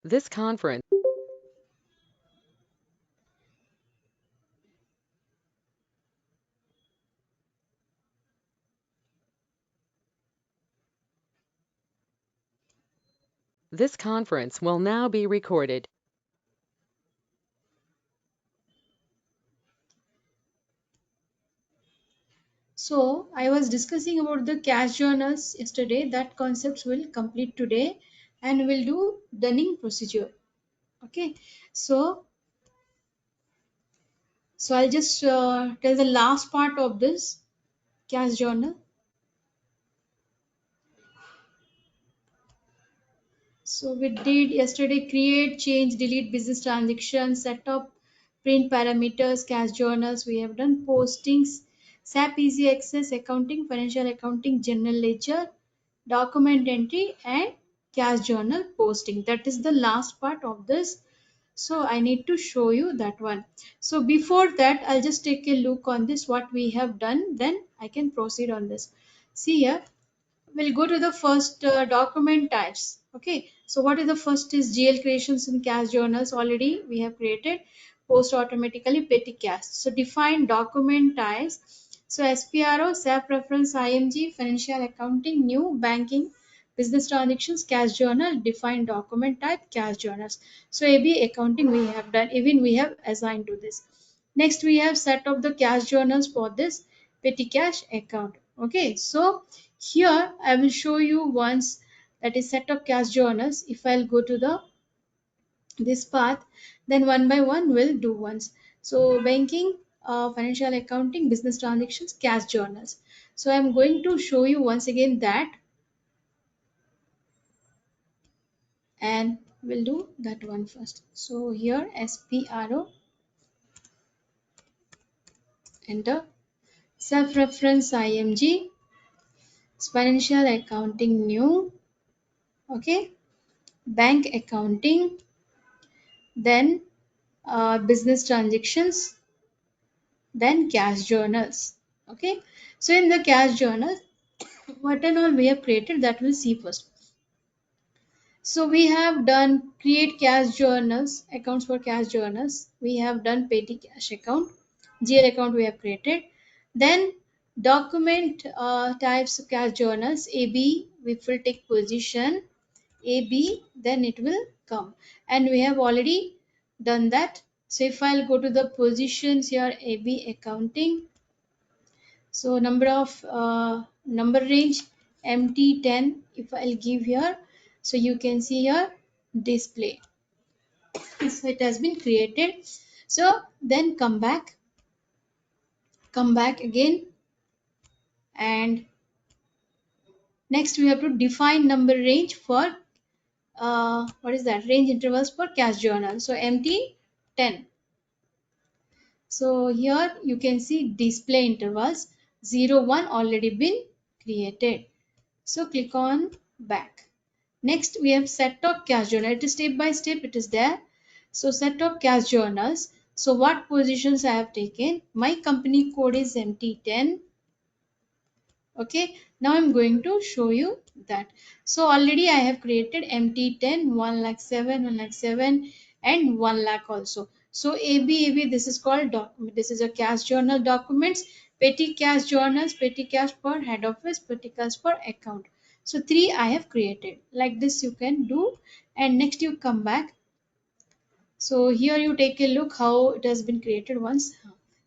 This conference. This conference will now be recorded. So I was discussing about the cash journals yesterday. That concepts will complete today, and we'll do dunning procedure. Okay. So I'll just tell the last part of this cash journal. So we did yesterday create, change, delete business transactions, set up, print parameters, cash journals. We have done postings, SAP Easy Access, accounting, financial accounting, general ledger, document entry, and cash journal posting. That is the last part of this. So I need to show you that one. So before that, I'll just take a look on this, what we have done. Then I can proceed on this. See here, we'll go to the first document types. Okay, so what is the first is GL creations in cash journals. Already we have created post automatically petty cash. So define document types. So SPRO, SAP reference, IMG, financial accounting, new banking, business transactions, cash journal, define document type, cash journals. So AB accounting we have done, even we have assigned to this. Next we have set up the cash journals for this petty cash account. Okay, so here I will show you once, that is set up cash journals. If I'll go to the this path, then one by one we'll do once. So banking, financial accounting, business transactions, cash journals. So I'm going to show you once again that, and we'll do that one first. So here SPRO, enter, self reference IMG, financial accounting new, okay, bank accounting, then business transactions, then cash journals. Okay, so in the cash journal, what and all we have created, that we'll see first. So we have done create cash journals, accounts for cash journals. We have done petty cash account, GL account we have created. Then document types of cash journals, AB, we will take position, AB, then it will come. And we have already done that. So if I'll go to the positions here, AB accounting, so number range MT10, if I'll give here, so you can see here display. So it has been created. So then come back again, and next we have to define number range for what is that, range intervals for cash journal. So MT10. So here you can see display intervals 0, 1 already been created. So click on back. Next we have set of cash journal. It is step by step, it is there. So set of cash journals. So what positions I have taken? My company code is MT10. Okay, now I'm going to show you that. So already I have created MT10, 1 lakh 7, 1 lakh 7, and 1 lakh also. So AB, this is called this is a cash journal documents, petty cash journals, petty cash for head office, petty cash for account. So three I have created. Like this you can do, and next you come back. So here you take a look how it has been created once.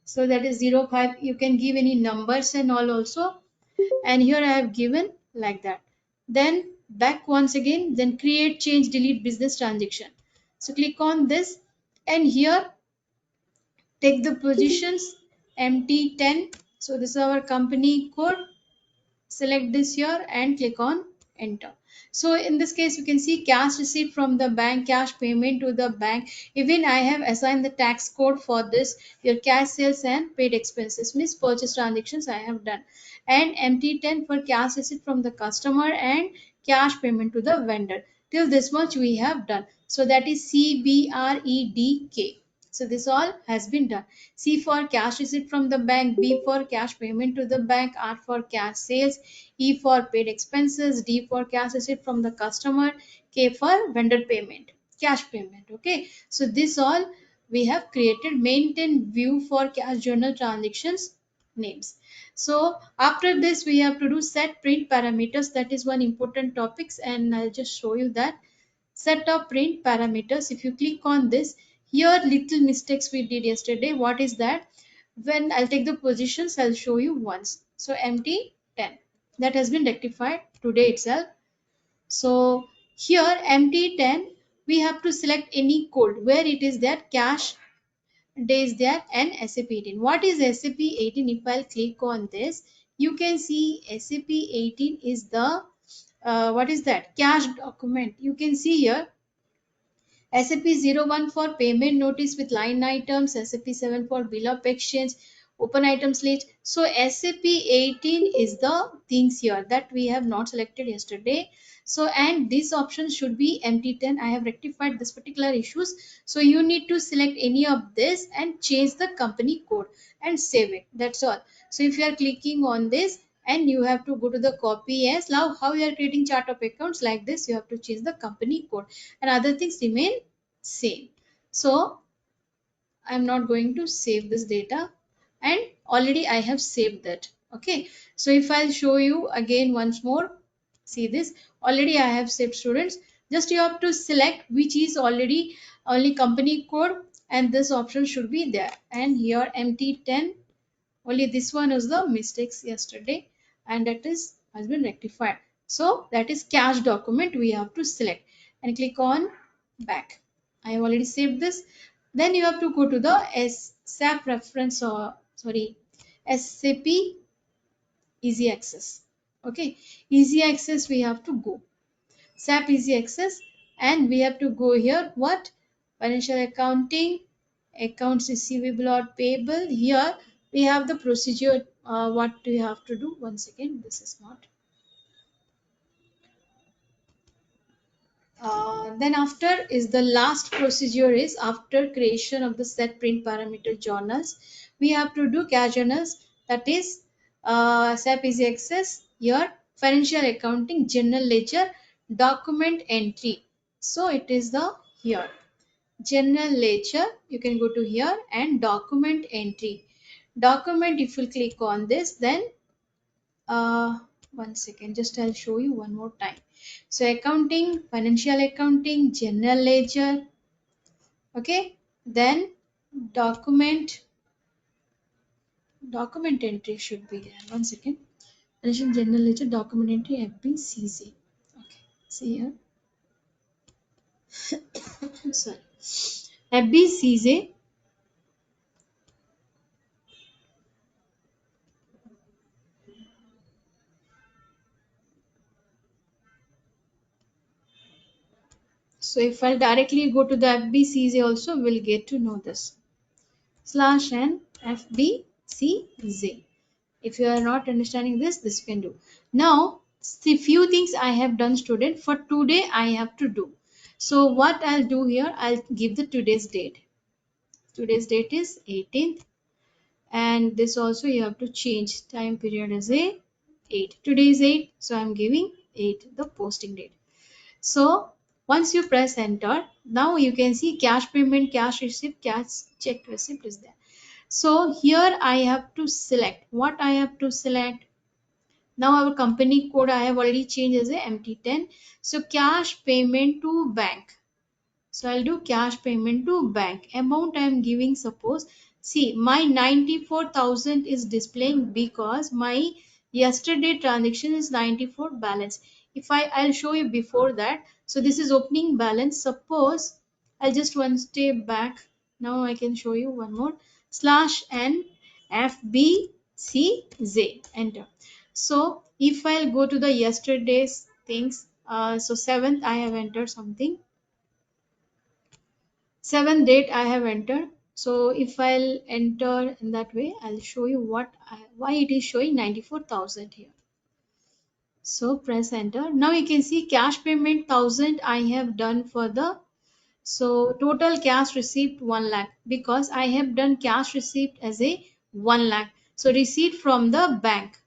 So that is 05. You can give any numbers and all also, and here I have given like that. Then back once again, then create, change, delete business transaction. So click on this, and here take the positions MT10. So this is our company code. Select this here and click on enter. So in this case you can see cash receipt from the bank, cash payment to the bank. Even I have assigned the tax code for this, your cash sales and paid expenses means purchase transactions I have done, and MT10 for cash receipt from the customer and cash payment to the vendor. Till this much we have done. So that is CBREDK. So this all has been done. C for cash receipt from the bank, B for cash payment to the bank, R for cash sales, E for paid expenses, D for cash receipt from the customer, K for vendor payment. cash payment. Okay, so this all we have created. Maintain view for cash journal transactions names. So after this we have to do set print parameters. That is one important topics, and I'll just show you that. Set of print parameters. If you click on this, here little mistakes we did yesterday. What is that? When I'll take the positions, I'll show you once. So empty 10, that has been rectified today itself. So here empty 10, we have to select any code where it is there cash days there and SAP 18. What is SAP 18? If I'll click on this, you can see SAP 18 is the what is that cash document. You can see here SAP 01 for payment notice with line items, SAP 7 for bill of exchange, open items list. So SAP 18 is the things here that we have not selected yesterday. So and this option should be empty 10. I have rectified this particular issues. So you need to select any of this and change the company code and save it. That's all. So if you are clicking on this and you have to go to the copy as now how you are creating chart of accounts like this, you have to change the company code and other things remain same. So I'm not going to save this data, and already I have saved that. Okay, so if I'll show you again once more, see this already I have saved students. Just you have to select which is already only company code, and this option should be there. And here empty 10, only this one is the mistakes yesterday, and that is has been rectified. So that is cash document we have to select and click on back. I have already saved this. Then you have to go to the SAP reference, or sorry, SAP easy access. Okay, easy access we have to go. SAP easy access, and we have to go here. What? Financial accounting, accounts receivable or payable. Here we have the procedure. What do you have to do? One second, this is not. Then after is the last procedure is after creation of the set print parameter journals, we have to do cash journals, that is SAP easy access. Here financial accounting, general ledger, document entry. So it is the here general ledger, you can go to here, and document entry. Document, if you click on this, then uh, one second, just I'll show you one more time. So accounting, financial accounting, general ledger, okay, then document, document entry should be there. One second, financial general ledger, document entry, FBCZ. Okay, see here. Sorry, FBCZ. So if I'll directly go to the FBCZ also, we'll get to know this. Slash and FBCZ. If you are not understanding this, this you can do. Now, the few things I have done, student. For today, I have to do. So what I'll do here, I'll give the today's date. Today's date is 18th, and this also you have to change. Time period is a 8. Today is 8, so I'm giving 8 the posting date. So once you press enter, now you can see cash payment, cash receipt, cash check receipt is there. So here I have to select what I have to select. Now our company code I have already changed as a MT10. So cash payment to bank. So I'll do cash payment to bank. Amount I am giving, suppose, see my 94,000 is displaying because my yesterday transaction is 94 balance. If I'll show you before that. So this is opening balance. Suppose I'll just one step back. Now I can show you one more. Slash N FBCZ. Enter. So if I'll go to the yesterday's things, so 7th I have entered something. 7th date I have entered. So if I'll enter in that way, I'll show you why it is showing 94,000 here. So press enter. Now you can see cash payment 1000 I have done for the, so total cash received 1 lakh because I have done cash received as a 1 lakh. So receipt from the bank.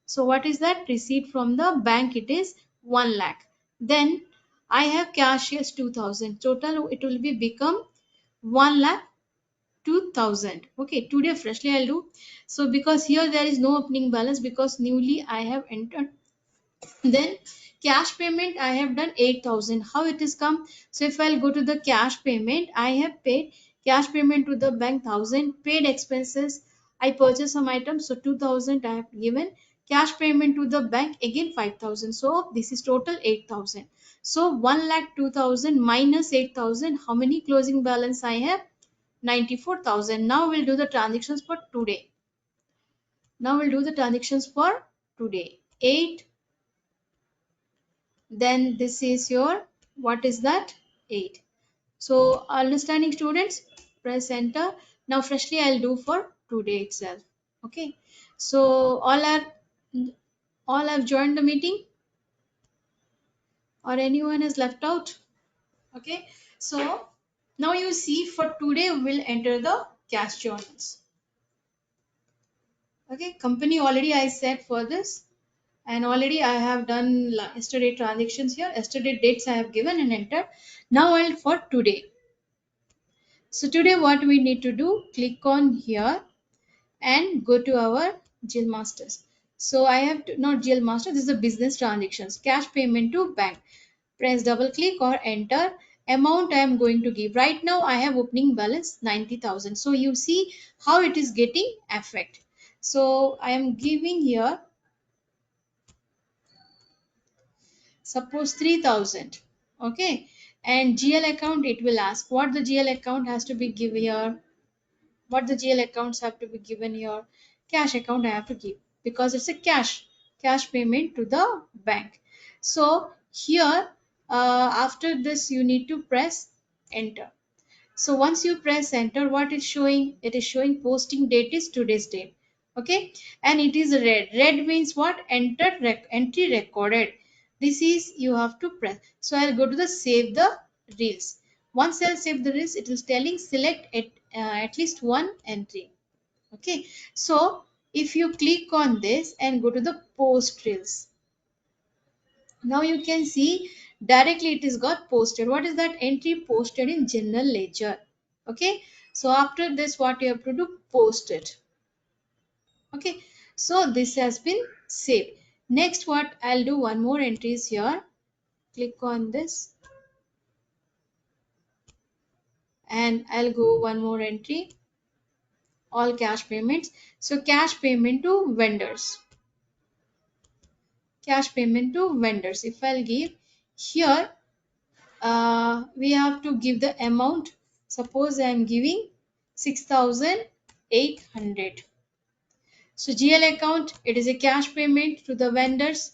So what is that? Receipt from the bank, it is 1 lakh. Then I have cash as 2000. Total it will be become 1 lakh 2000. Okay, today freshly I'll do. So because here there is no opening balance because newly I have entered. Then cash payment I have done 8000. How it is come? So if I'll go to the cash payment, I have paid cash payment to the bank 1000, paid expenses. I purchased some items, so 2000 I have given. Cash payment to the bank again 5000. So this is total 8000. So 1 lakh 2000 minus 8000. How many closing balance I have? 94,000. Now we'll do the transactions for today. Now we'll do the transactions for today. 8, then this is your, what is that? 8. So understanding students, press enter. Now freshly I'll do for today itself. Okay. So all have joined the meeting or anyone is left out? Okay. So now you see for today we'll enter the cash journals. Okay. Company already I set for this. And already I have done yesterday transactions here. Yesterday dates I have given and entered. Now I'll for today. So today what we need to do, click on here and go to our GL Masters. So I have to, not GL Master, this is the business transactions, cash payment to bank. Press double click or enter. Amount I am going to give. Right now I have opening balance 90,000. So you see how it is getting affect. So I am giving here, suppose 3000. Okay. And GL account, it will ask what the GL account has to be given here, what the GL accounts have to be given here. Cash account I have to give because it's a cash payment to the bank. So here after this you need to press enter. So once you press enter, what is showing? It is showing posting date is today's date. Okay, and it is red. Red means what? Entry recorded. This is you have to press. So I'll go to the save the reels. Once I'll save the reels, it is telling select at least one entry. Okay, so if you click on this and go to the post reels, now you can see directly it is got posted. What is that? Entry posted in general ledger. Okay, so after this what you have to do, post it. Okay, so this has been saved. Next what I'll do, one more entries here. Click on this and I'll go one more entry, all cash payments. So cash payment to vendors, cash payment to vendors. If I'll give here, we have to give the amount. Suppose I am giving 6,800. So GL account, it is a cash payment to the vendors.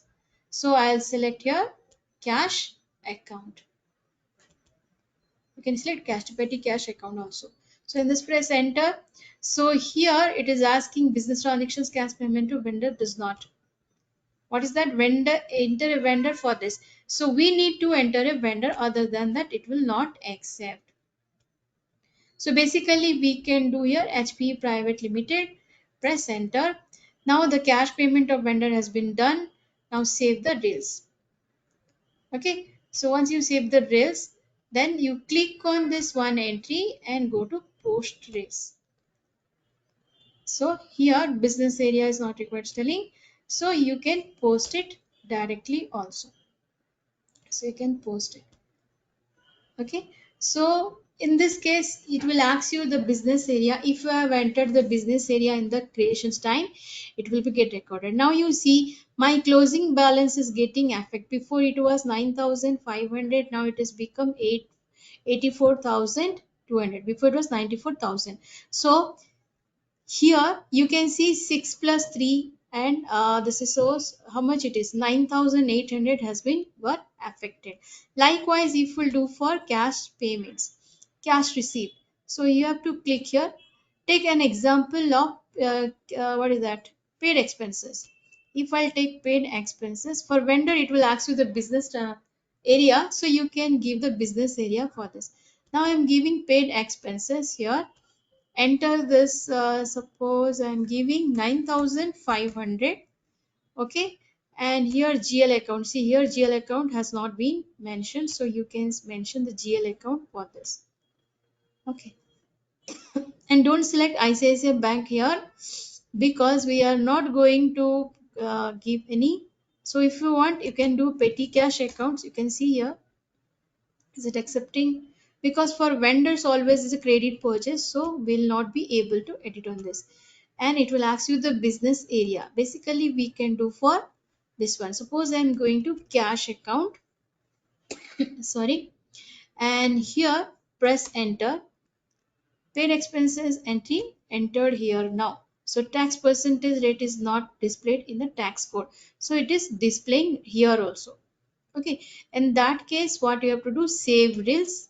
So I'll select here cash account. You can select cash to petty cash account also. So in this press enter. So here it is asking business transactions cash payment to vendor does not. What is that? Vendor, enter a vendor for this. So we need to enter a vendor, other than that it will not accept. So basically we can do here HP Private Limited, press enter. Now the cash payment of vendor has been done. Now save the rails. Okay, so once you save the rails, then you click on this one entry and go to post rails. So here business area is not required telling. So you can post it directly also. So you can post it. Okay, so in this case it will ask you the business area. If you have entered the business area in the creations time, it will be get recorded. Now you see my closing balance is getting affected. Before it was 9,500, now it has become 84,200. Before it was 94,000. So here you can see 6 plus 3 and this is so how much it is, 9,800 has been got affected. Likewise if we'll do for cash payments, cash receipt. So you have to click here. Take an example of what is that? Paid expenses. If I'll take paid expenses for vendor, it will ask you the business area. So you can give the business area for this. Now I'm giving paid expenses here. Enter this, suppose I'm giving 9,500. Okay, And here GL account, see here GL account has not been mentioned, so you can mention the GL account for this. Okay, and don't select ICICI Bank here because we are not going to give any. So if you want, you can do petty cash accounts. You can see here, is it accepting? Because for vendors always is a credit purchase, so we'll not be able to edit on this. And it will ask you the business area. Basically, we can do for this one. Suppose I'm going to cash account, sorry, and here press enter. Paid expenses entry entered here now. So tax percentage rate is not displayed in the tax code. So it is displaying here also. Okay. In that case, what you have to do, save reels.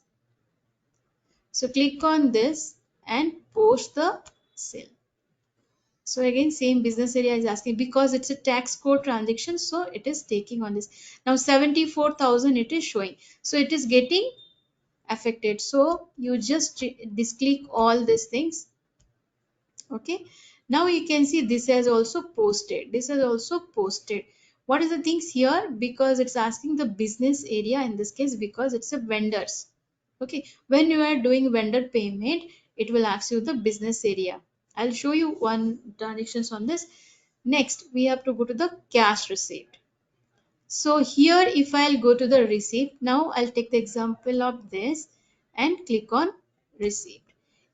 So click on this and post the sale. So again, same business area is asking because it's a tax code transaction. So it is taking on this. Now 74,000 it is showing. So it is getting affected. So you just disclick all these things. Okay, now you can see this has also posted, this has also posted. What is the things here? Because it's asking the business area in this case because it's a vendors. Okay, when you are doing vendor payment, it will ask you the business area. I'll show you one transactions on this. Next we have to go to the cash receipt. So here if I'll go to the receipt, now I'll take the example of this and click on receipt.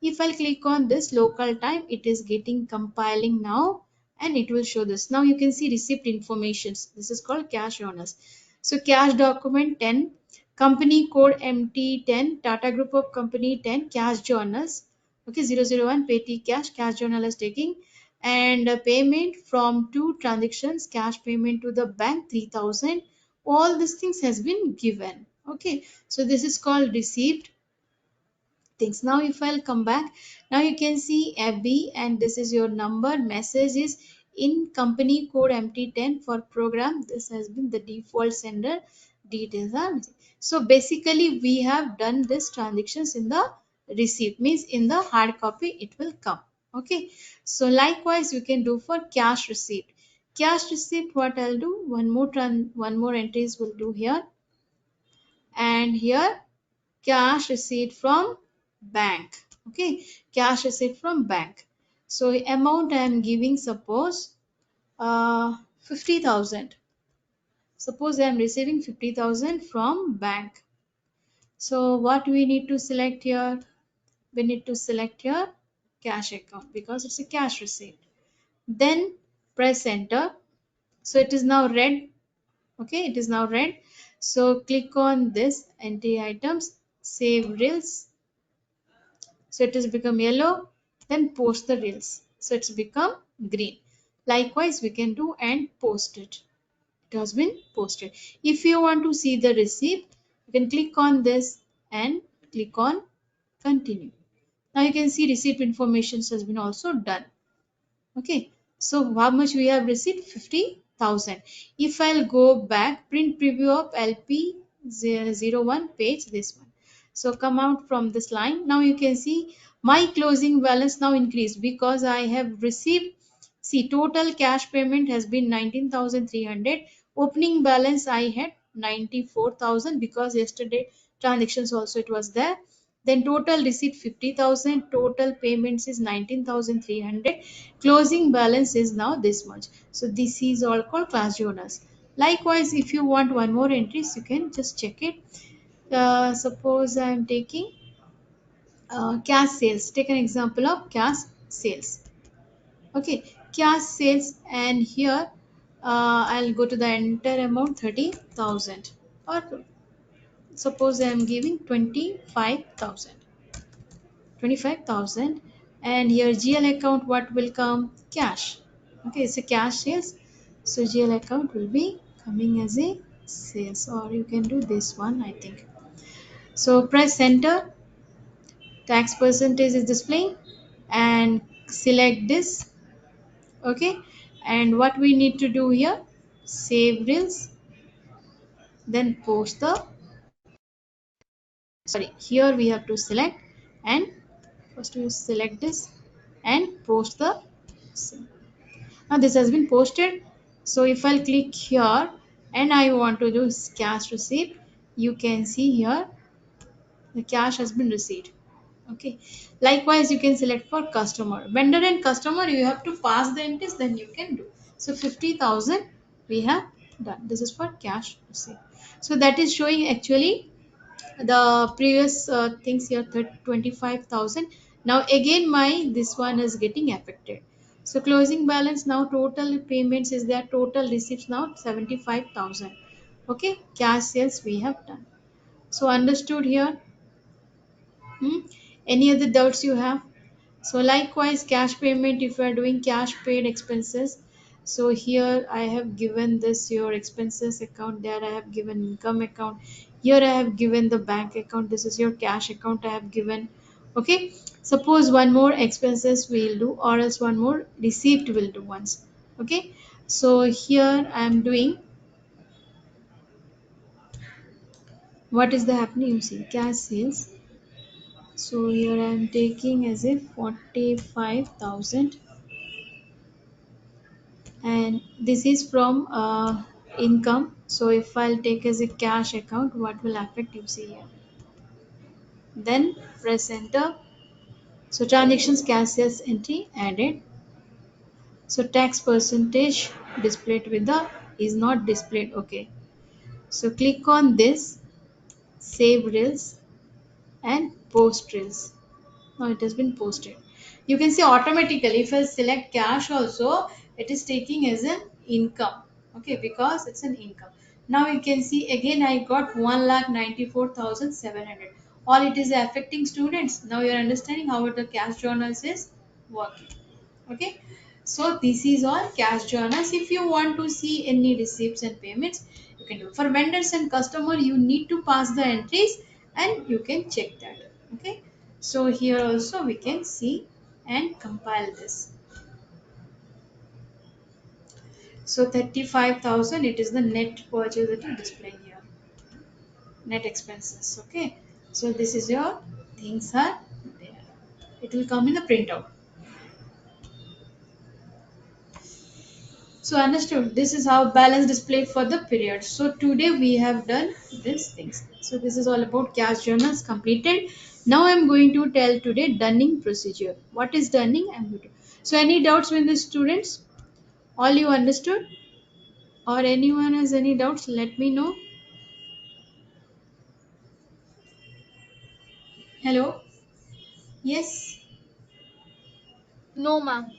If I'll click on this local time, it is getting compiling now and it will show this. Now you can see receipt informations. This is called cash honors. So cash document 10, company code MT10, Tata Group of Company 10, cash journals. Okay, 001 petty cash, cash journal is taking, and payment from two transactions, cash payment to the bank 3000. All these things has been given. Okay, so this is called received things. Now if I'll come back, now you can see Abby and this is your number. Message is in company code MT10 for program. This has been the default sender details are missing. So basically we have done this transactions in the receipt, means in the hard copy it will come. Okay, so likewise you can do for cash receipt. Cash receipt, what I'll do, one more entries will do here, and here cash receipt from bank. Okay, cash receipt from bank. So amount I am giving, suppose 50,000. Suppose I am receiving 50,000 from bank. So what we need to select here, we need to select here cash account because it's a cash receipt. Then press enter. So it is now red. Okay, it is now red. So click on this entry items, save reels. So it has become yellow, then post the reels. So it's become green. Likewise, we can do and post it. It has been posted. If you want to see the receipt, you can click on this and click on continue. Now you can see receipt information has been also done. Okay, so how much we have received? 50,000. If I'll go back, print preview of LP 01 page, this one. So come out from this line. Now you can see my closing balance now increased because I have received, see, total cash payment has been 19,300. Opening balance I had 94,000 because yesterday transactions also it was there. Then total receipt 50,000, total payments is 19,300, closing balance is now this much. So this is all called class journals. Likewise, if you want one more entries, you can just check it. Suppose I am taking cash sales. Take an example of cash sales. Okay, cash sales, and here I'll go to the enter amount 30,000, or suppose I am giving 25,000, and here GL account what will come? Cash. Okay, it's a cash sales, so GL account will be coming as a sales, or you can do this one, I think. So press enter, tax percentage is displaying, and select this. Okay, and what we need to do here, save reels, then post the, sorry, here we have to select, and first we select this and post the, now this has been posted. So if I'll click here and I want to do cash receipt, you can see here the cash has been received. Okay. Likewise, you can select for customer. Vendor and customer, you have to pass the entries, then you can do. So 50,000 we have done. This is for cash receipt. So that is showing actually the previous things here 25,000. Now again my this one is getting affected. So closing balance now, total payments is there, total receipts now 75,000. Okay, cash sales we have done. So understood here. Hmm? Any other doubts you have? So likewise, cash payment, if you are doing cash paid expenses, so here I have given this your expenses account, there I have given income account, here I have given the bank account, this is your cash account I have given. Okay, suppose one more expenses we'll do, or else one more receipt will do once. Okay, so here I am doing what is the happening, you see cash sales. So here I am taking as if 45,000, and this is from income. So if I'll take as a cash account, what will affect, you see here. Then press enter. So transactions cash sales entry added. So tax percentage displayed with the is not displayed. Okay. So click on this, save reels and post reels. Now it has been posted. You can see automatically if I select cash also, it is taking as an income. Okay, because it's an income. Now you can see again I got 1,94,700. All it is affecting students. Now you are understanding how the cash journals is working. Okay, so this is all cash journals. If you want to see any receipts and payments, you can do. For vendors and customer, you need to pass the entries and you can check that. Okay, so here also we can see and compile this. So 35,000, it is the net purchase that you display here, net expenses. Okay, so this is your things are there, it will come in the printout. So understood. This is how balance displayed for the period. So today we have done these things. So this is all about cash journals completed. Now I'm going to tell today dunning procedure. What is dunning? I'm going to. So any doubts with the students? All you understood? Or anyone has any doubts? Let me know. Hello. Yes. No, ma'am.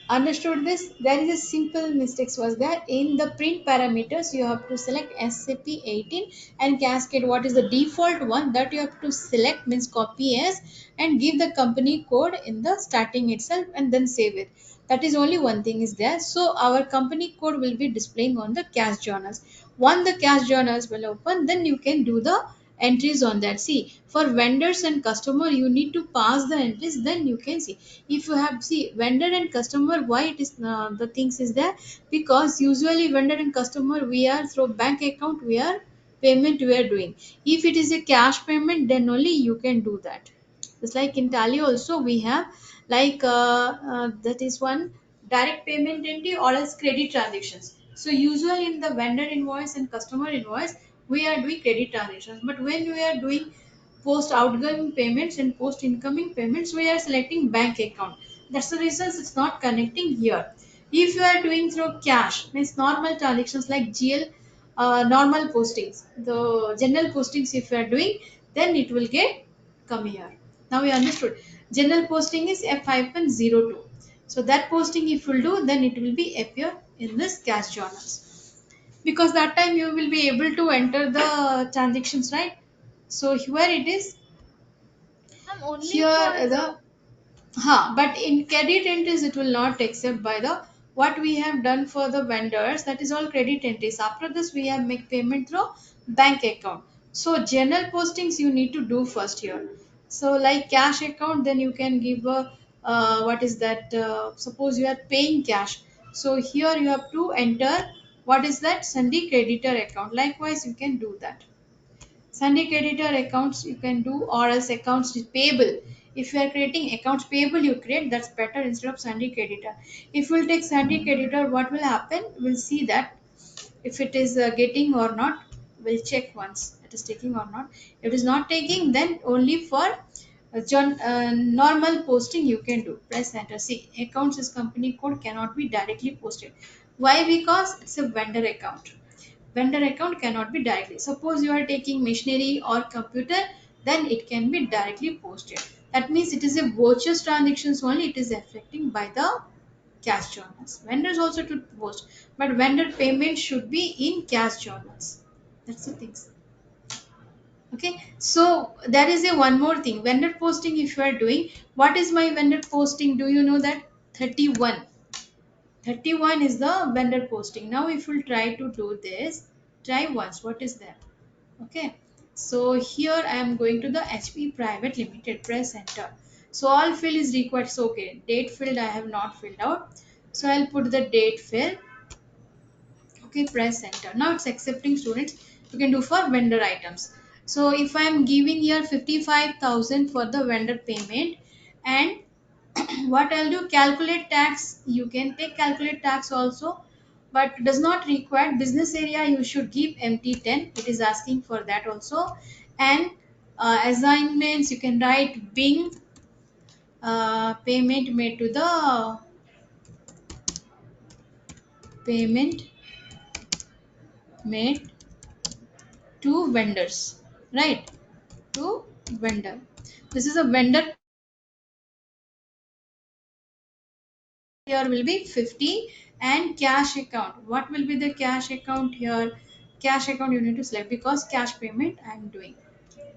Understood this? There is a simple mistakes was there in the print parameters. You have to select SCP 18 and cascade what is the default one that you have to select, means copy as, and give the company code in the starting itself and then save it. That is only one thing is there. So our company code will be displaying on the cash journals. Once the cash journals will open, then you can do the entries on that. See, for vendors and customer you need to pass the entries, then you can see. If you have, see, vendor and customer, why it is the things is there, because usually vendor and customer we are through bank account, we are payment we are doing. If it is a cash payment, then only you can do that. It's like in tally also we have like that is one direct payment entry or else credit transactions. So usually in the vendor invoice and customer invoice we are doing credit transactions, but when we are doing post outgoing payments and post incoming payments we are selecting bank account. That's the reason it's not connecting here. If you are doing through cash, means normal transactions like GL, normal postings, the general postings if you are doing, then it will get come here. Now we understood. General posting is F-02. So that posting if you will do, then it will be appear in this cash journals, because that time you will be able to enter the transactions, right? So here it is. Ma'am, only for Here the but in credit entries it will not accept by the what we have done for the vendors, that is all credit entries. After this we have make payment through bank account. So general postings you need to do first here. So like cash account, then you can give a what is that? Suppose you are paying cash. So here you have to enter what is that Sunday creditor account. Likewise you can do that. Sunday creditor accounts you can do, or else accounts payable. If you are creating accounts payable, you create, that's better instead of sundry creditor. If we'll take sundry creditor, what will happen? We'll see that if it is getting or not. We'll check once it is taking or not. If it is not taking, then only for normal posting you can do. Press enter. See, accounts is company code, cannot be directly posted. Why? Because it's a vendor account. Vendor account cannot be directly. Suppose you are taking machinery or computer, then it can be directly posted. That means it is a virtuous transactions only, it is affecting by the cash journals. Vendors also to post, but vendor payment should be in cash journals. That's the things. Okay, so that is a one more thing. Vendor posting, if you are doing, what is my vendor posting? Do you know that? 31. 31 is the vendor posting. Now, if you try to do this, try once. What is that? Okay, so here I am going to the HP Private Limited. Press enter. So all field is required. So okay, date field I have not filled out. So I'll put the date field. Okay, press enter. Now it's accepting students. You can do for vendor items. So if I am giving here 55,000 for the vendor payment, and what I'll do, calculate tax, you can take calculate tax also, but does not require. Business area you should give empty 10, it is asking for that also. And assignments you can write Bing, payment made to the payment made to vendors, right? To vendor, this is a vendor. Here will be 50. And cash account, what will be the cash account here? Cash account you need to select, because cash payment I am doing.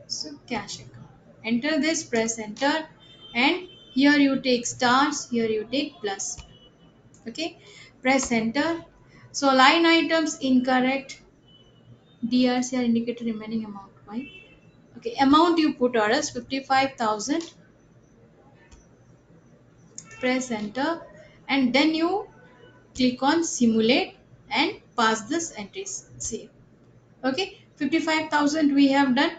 So cash account, enter this, press enter. And here you take stars, here you take plus. Okay, press enter. So line items incorrect, DRC are indicated remaining amount. Why? Okay, amount you put or else 55,000. Press enter, and then you click on simulate and pass this entries, save. Okay, 55,000 we have done.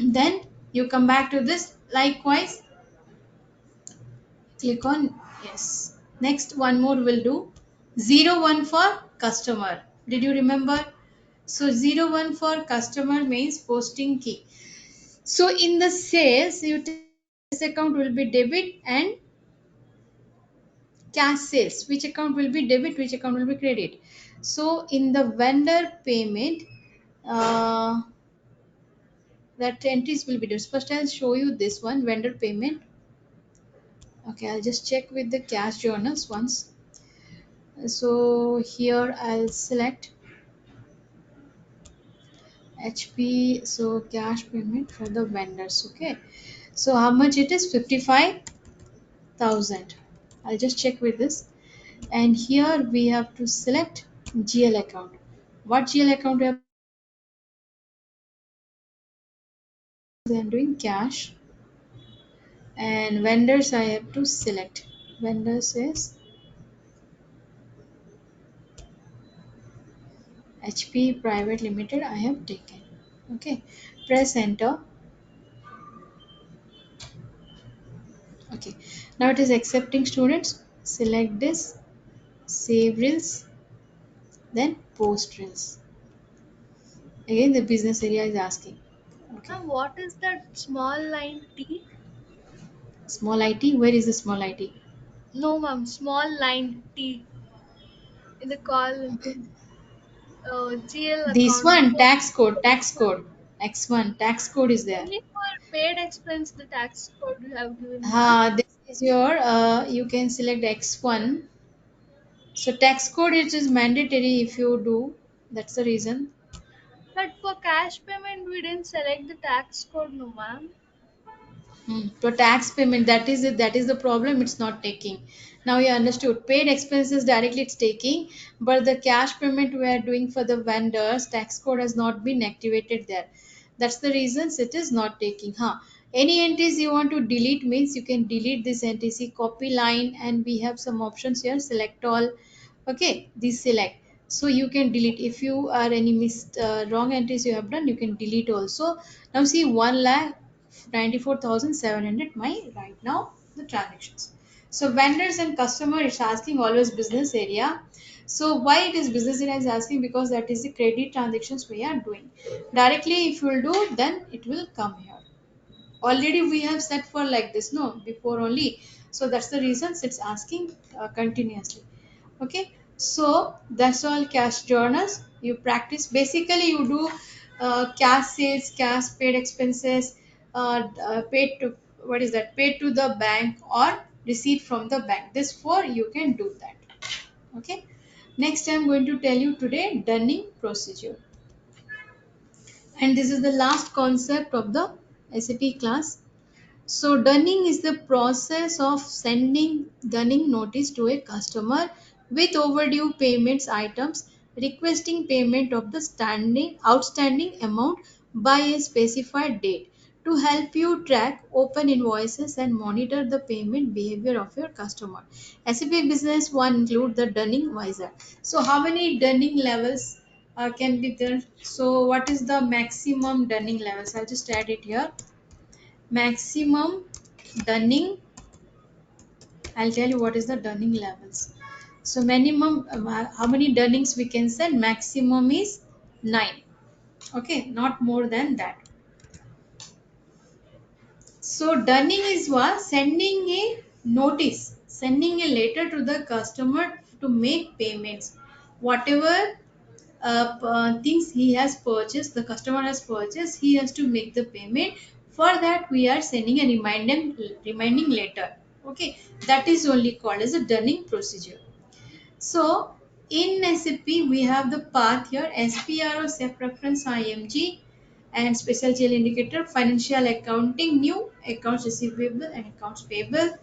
Then you come back to this, likewise click on yes. Next one more will do. 01 for customer, did you remember? So 01 for customer means posting key. So in the sales, you this account will be debit, and cash sales, which account will be debit, which account will be credit. So in the vendor payment, uh, that entries will be done. First I'll show you this one, vendor payment. Okay, I'll just check with the cash journals once. So here I'll select HP, so cash payment for the vendors. Okay, so how much it is? 55,000. I'll just check with this. And here we have to select GL account. What GL account we have? I'm doing cash. And vendors I have to select. Vendors is HP Private Limited I have taken. Okay, press enter. Okay, now it is accepting students. Select this, save reels, then post reels. Again the business area is asking. Okay, Ma'am, what is that small line T? small IT, where is the small IT? No, ma'am, small line T in the call Okay, GL this account. one, tax code X1, tax code is there. Only for paid expense, the tax code you have given, ma'am. This is your, you can select X1. So tax code, it is mandatory if you do. That's the reason. But for cash payment, we didn't select the tax code, no, ma'am. For tax payment, that is it. That is the problem. It's not taking. Now you understood. Paid expenses directly it's taking, but the cash payment we are doing for the vendors, tax code has not been activated there. That's the reasons it is not taking. Huh? Any entries you want to delete means you can delete this NTC copy line, and we have some options here. Select all. Okay, this select. So you can delete if you are any wrong entries you have done. You can delete also. Now see 1 lakh 94,700 my right now the transactions. So vendors and customer is asking always business area. So why it is business area is asking, because that is the credit transactions we are doing. Directly if you will do, then it will come here. Already we have set for like this, no, before only. So that's the reason it's asking continuously. Okay, so that's all cash journals you practice. Basically you do cash sales, cash paid expenses, paid to, what is that, paid to the bank or receipt from the bank. This four you can do that. Okay, next I'm going to tell you today dunning procedure, and this is the last concept of the SAP class. So dunning is the process of sending dunning notice to a customer with overdue payments items, requesting payment of the standing outstanding amount by a specified date to help you track open invoices and monitor the payment behavior of your customer. SAP Business One include the dunning visor. So how many dunning levels can be there? So what is the maximum dunning levels? I'll just add it here. Maximum dunning, I'll tell you what is the dunning levels. So minimum, how many dunnings we can send? Maximum is 9. Okay, not more than that. So dunning is what? Sending a notice, sending a letter to the customer to make payments. Whatever things he has purchased, the customer has purchased, he has to make the payment. For that we are sending a reminding letter. Okay, that is only called as a dunning procedure. So in SAP we have the path here: SPRO, SEP reference, IMG, and special GL indicator, financial accounting, new accounts receivable and accounts payable,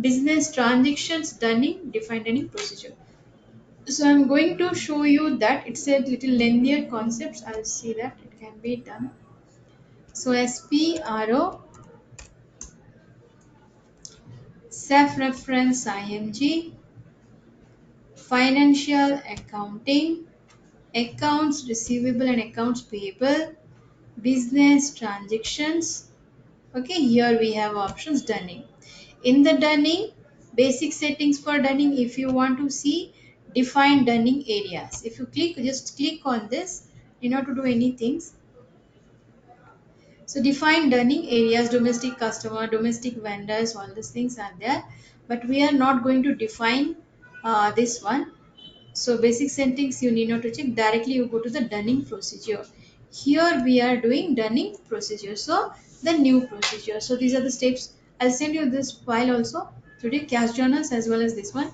business transactions, dunning, defined dunning procedure. So I'm going to show you that it's a little lengthier concepts. I'll see that it can be done. So SPRO, self reference IMG, financial accounting, accounts receivable and accounts payable, business transactions. Okay, here we have options dunning. In the dunning, basic settings for dunning, if you want to see, define dunning areas. If you click, just click on this in order to do anything. So define dunning areas, domestic customer, domestic vendors, all these things are there. But we are not going to define this one. So basic settings you need not to check. Directly you go to the dunning procedure. Here we are doing dunning procedure. So the new procedure. So these are the steps. I'll send you this file also today, cash journals as well as this one.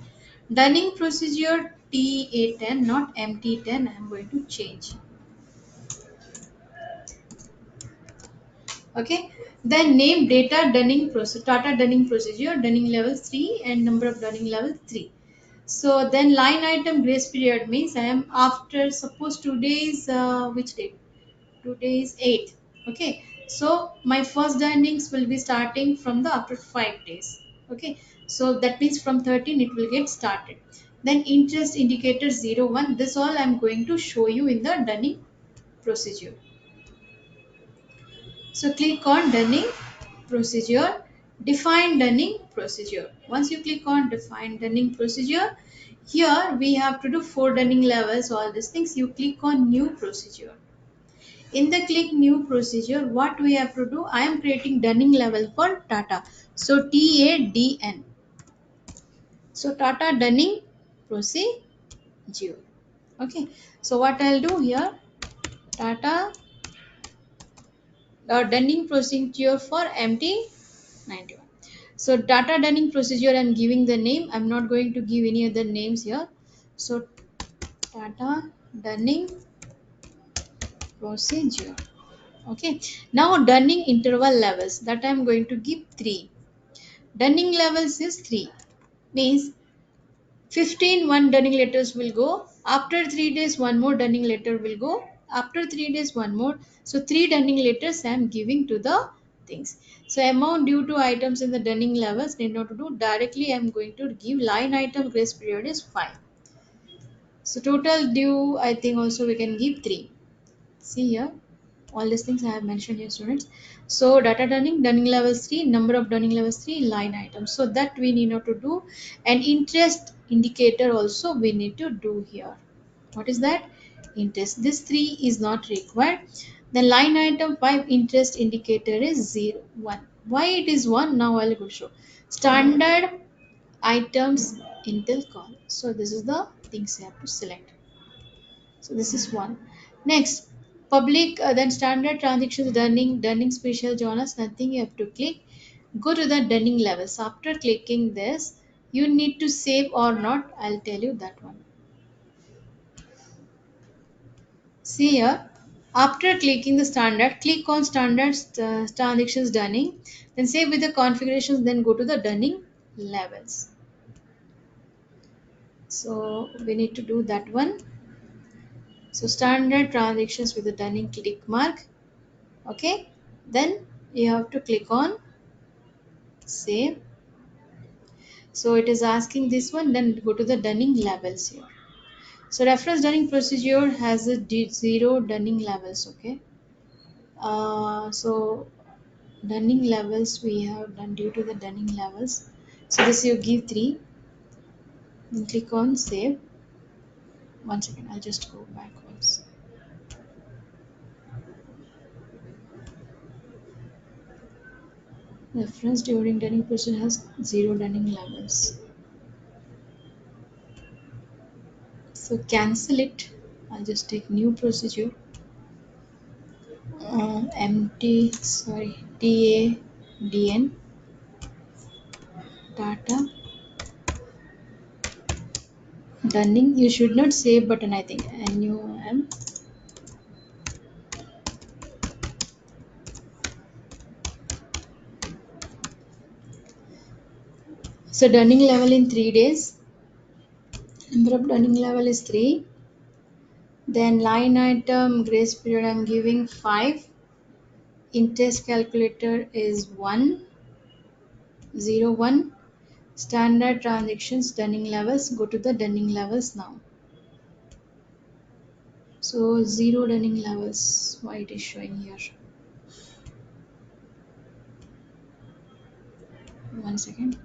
Dunning procedure TA10, not MT10. I'm going to change. Okay, then name data dunning procedure, data dunning procedure, dunning level 3 and number of dunning level 3. So then line item grace period means I am after, suppose today is which date? Today is 8th. Okay, so my first dunnings will be starting from the after 5 days. Okay, so that means from 13 it will get started. Then interest indicator 01, this all I am going to show you in the dunning procedure. So click on dunning procedure, define dunning procedure. Once you click on define dunning procedure, here we have to do 4 dunning levels, all these things. You click on new procedure. In the click new procedure, what we have to do, I am creating dunning level for Tata. So TADN. So Tata dunning procedure. Okay. So what I'll do here, Tata dunning procedure for MT91. So data dunning procedure, I'm giving the name. I'm not going to give any other names here. So data dunning procedure. Okay. Now dunning interval levels, that I'm going to give 3. Dunning levels is 3. Means 15 one dunning letters will go. After 3 days, one more dunning letter will go. After 3 days, one more. So 3 dunning letters I am giving to the things. So amount due to items in the dunning levels need not to do. Directly I am going to give line item grace period is 5. So total due, I think also we can give 3. See here, all these things I have mentioned here, students. So data dunning, dunning levels 3, number of dunning levels 3, line items. So that we need not to do. And interest indicator also we need to do here. What is that? Interest. This 3 is not required. The line item 5 interest indicator is 0, 1. Why it is 1? Now I'll go show. Standard items Intel call. So this is the things you have to select. So this is one. Next, public then standard transactions dunning special journals, nothing you have to click. Go to the dunning levels. After clicking this, you need to save or not. I'll tell you that one. See here, after clicking the standard, click on standard transactions dunning, then save with the configurations, then go to the dunning levels. So we need to do that one. So standard transactions with the dunning click mark. Okay, then you have to click on save. So it is asking this one, then go to the dunning levels here. So reference dunning procedure has a 0 dunning levels. Okay, so dunning levels we have done due to the dunning levels. So this you give 3, then click on save. One second, I'll just go backwards. Reference during dunning procedure has 0 dunning levels. So cancel it. I'll just take new procedure. TADN data dunning. You should not save button, I think. NUM. So dunning level in 3 days. Number of dunning level is 3. Then line item grace period I'm giving 5. Interest calculator is 101. Standard transactions dunning levels. Go to the dunning levels now. So 0 dunning levels. Why it is showing here? One second.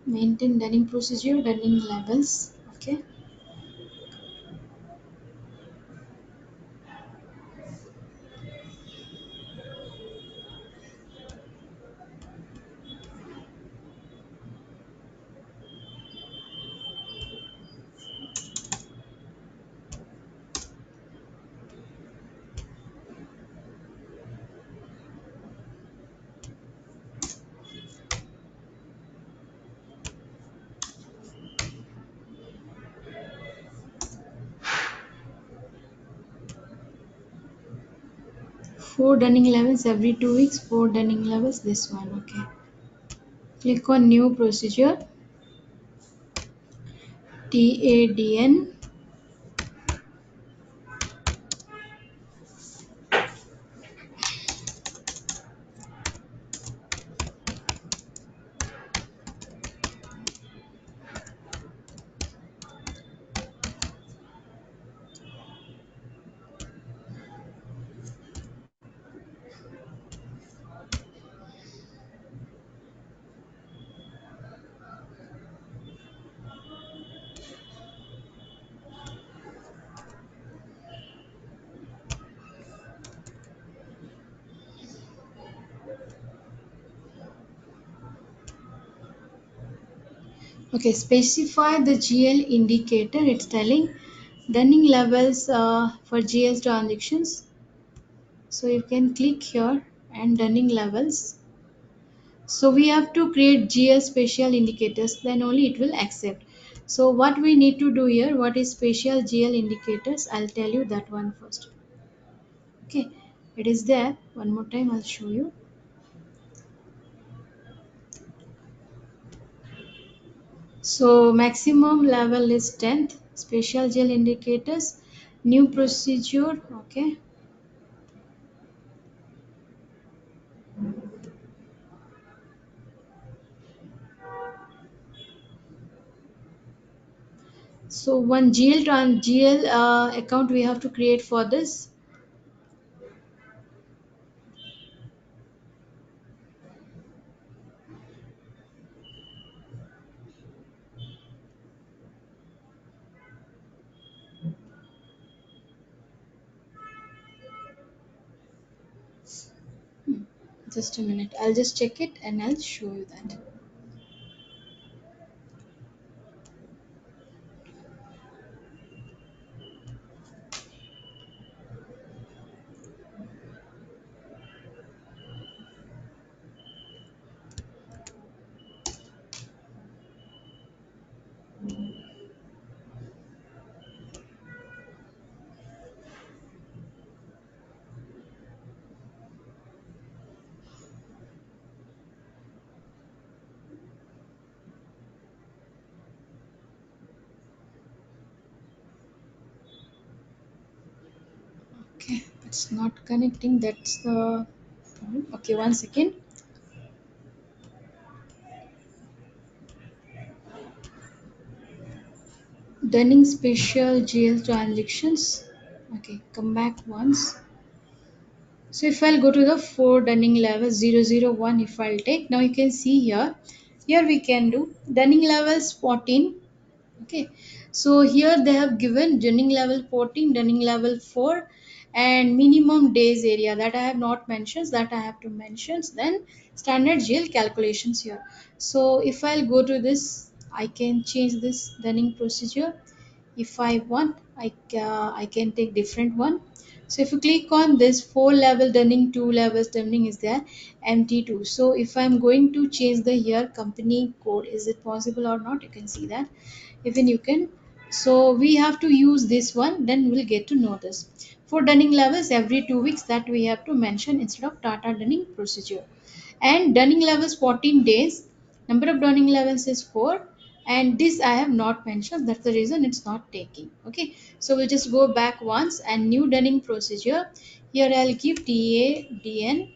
Maintain dunning procedure, dunning levels. Okay. Four dunning levels every 2 weeks. Four dunning levels. This one. Okay. Click on new procedure. TADN. Okay. Specify the GL indicator. It's telling dunning levels for GL transactions. So you can click here and dunning levels. So we have to create GL special indicators, then only it will accept. So what we need to do here, what is special GL indicators? I'll tell you that one first. Okay, it is there. One more time I'll show you. So maximum level is 10th. Special GL indicators, new procedure. Okay. . So one GL account we have to create for this. Just a minute. I'll just check it and I'll show you that. Okay, it's not connecting. That's the problem. Okay, one second. Dunning special GL transactions. Okay, come back once. So if I'll go to the 4 Dunning level 001, if I'll take, now you can see here we can do Dunning levels 14. Okay, so here they have given Dunning level 14, Dunning level 4, and minimum days area that I have not mentioned, that I have to mention. Then standard GL calculations here. So if I'll go to this, I can change this Dunning procedure. If I want, I can take different one. So if you click on this 4 level Dunning, 2 levels Dunning is there, MT2. So if I'm going to change the here company code, is it possible or not? You can see that even you can. So we have to use this one, then we'll get to know this. For Dunning levels every 2 weeks, that we have to mention instead of Tata Dunning procedure. And Dunning levels 14 days, number of Dunning levels is 4, and this I have not mentioned, that's the reason it's not taking. Okay, so we'll just go back once and new Dunning procedure. Here I'll give TADN,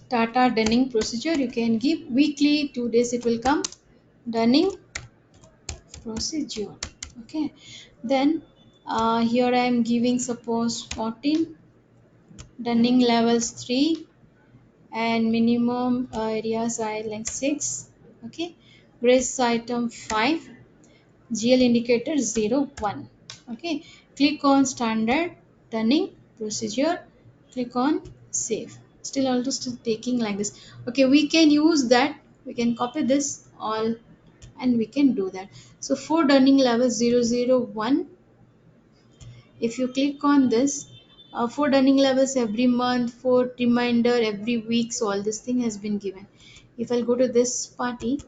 Tata Dunning procedure. You can give weekly, 2 days it will come, Dunning procedure. Okay, then here I am giving suppose 14, Dunning levels 3, and minimum areas are like 6. Okay, grace item 5, GL indicator 0 1. Okay, click on standard Dunning procedure, click on save. Still also still taking like this. Okay, we can use that, we can copy this all and we can do that. So for Dunning level 0 0 1, if you click on this, for Dunning levels every month, for reminder every week, so all this thing has been given. If I'll go to this party,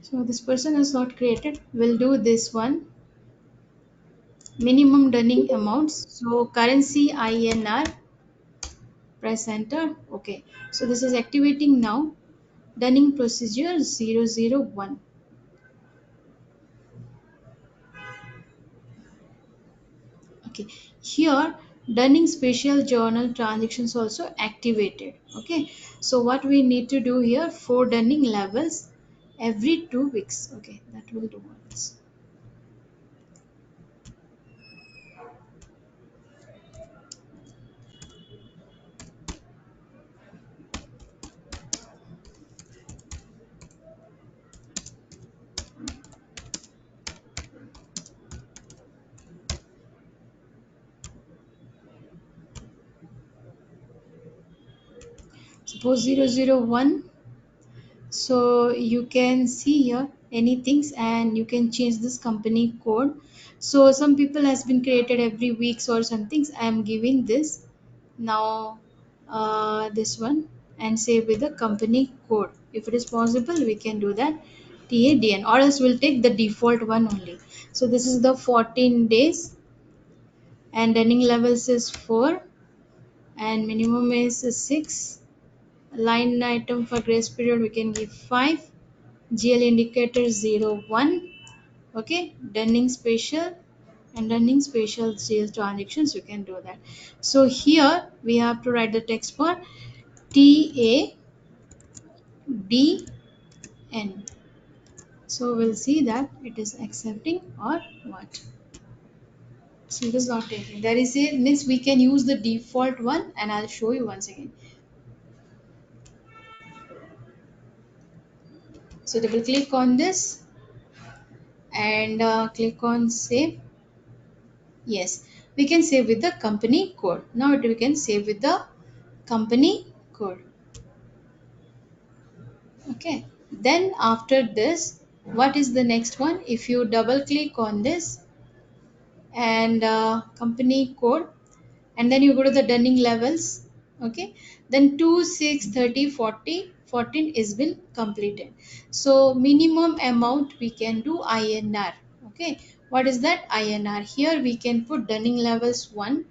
so this person is not created, we'll do this one, minimum Dunning amounts. So currency INR, press enter. Okay, so this is activating now. Dunning procedure 0 0 1. Okay, here Dunning special journal transactions also activated. Okay, so what we need to do here, for Dunning levels every 2 weeks. Okay, that will do once. Suppose 0 0 1. So you can see here anything and you can change this company code. So some people has been created every weeks or something. I am giving this now, this one, and save with the company code. If it is possible, we can do that, TADN, or else we'll take the default one only. So this is the 14 days, and Dunning levels is 4, and minimum is 6. Line item for grace period we can give 5. GL indicator 0 1. Okay, Dunning special and Dunning special GL transactions, you can do that. So here we have to write the text for TA DN. So we'll see that it is accepting or what. So it is not taking. There is a means we can use the default one, and I'll show you once again. So double click on this and click on save. Yes, we can save with the company code. Now we can save with the company code. Okay. Then after this, what is the next one? If you double click on this and company code, and then you go to the dunning levels, okay, then 2 6 30 40 14 is been completed. So minimum amount we can do INR. Okay, what is that? INR. Here we can put dunning levels 1.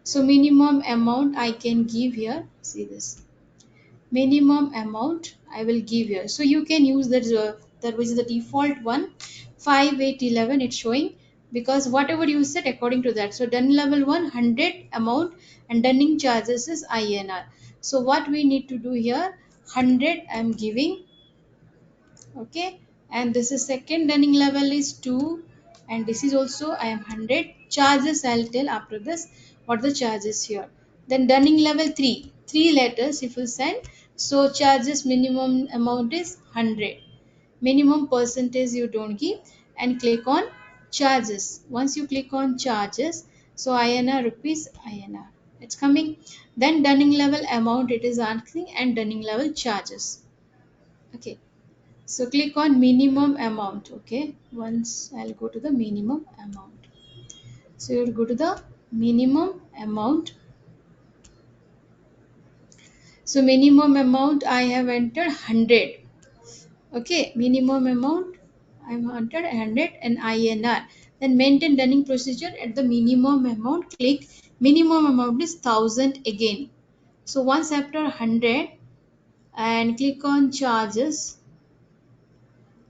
So minimum amount I can give here, see this, minimum amount I will give here. So you can use that which is the default one, 5811 it's showing, because whatever you set according to that. So done level 100 amount and dunning charges is INR. So what we need to do here, 100 I am giving. Okay, and this is second dunning level is 2, and this is also I am 100. Charges I'll tell after this what the charges here. Then dunning level 3, 3 letters if you send, so charges minimum amount is 100, minimum percentage you don't give, and click on charges. Once you click on charges, so INR rupees INR it's coming. Then dunning level amount it is asking, and dunning level charges. Okay, so click on minimum amount. Okay, once I'll go to the minimum amount. So you'll go to the minimum amount. So minimum amount I have entered 100. Okay, minimum amount I have entered 100 and INR. Then maintain dunning procedure at the minimum amount. Click minimum amount is 1000 again. So once after 100 and click on charges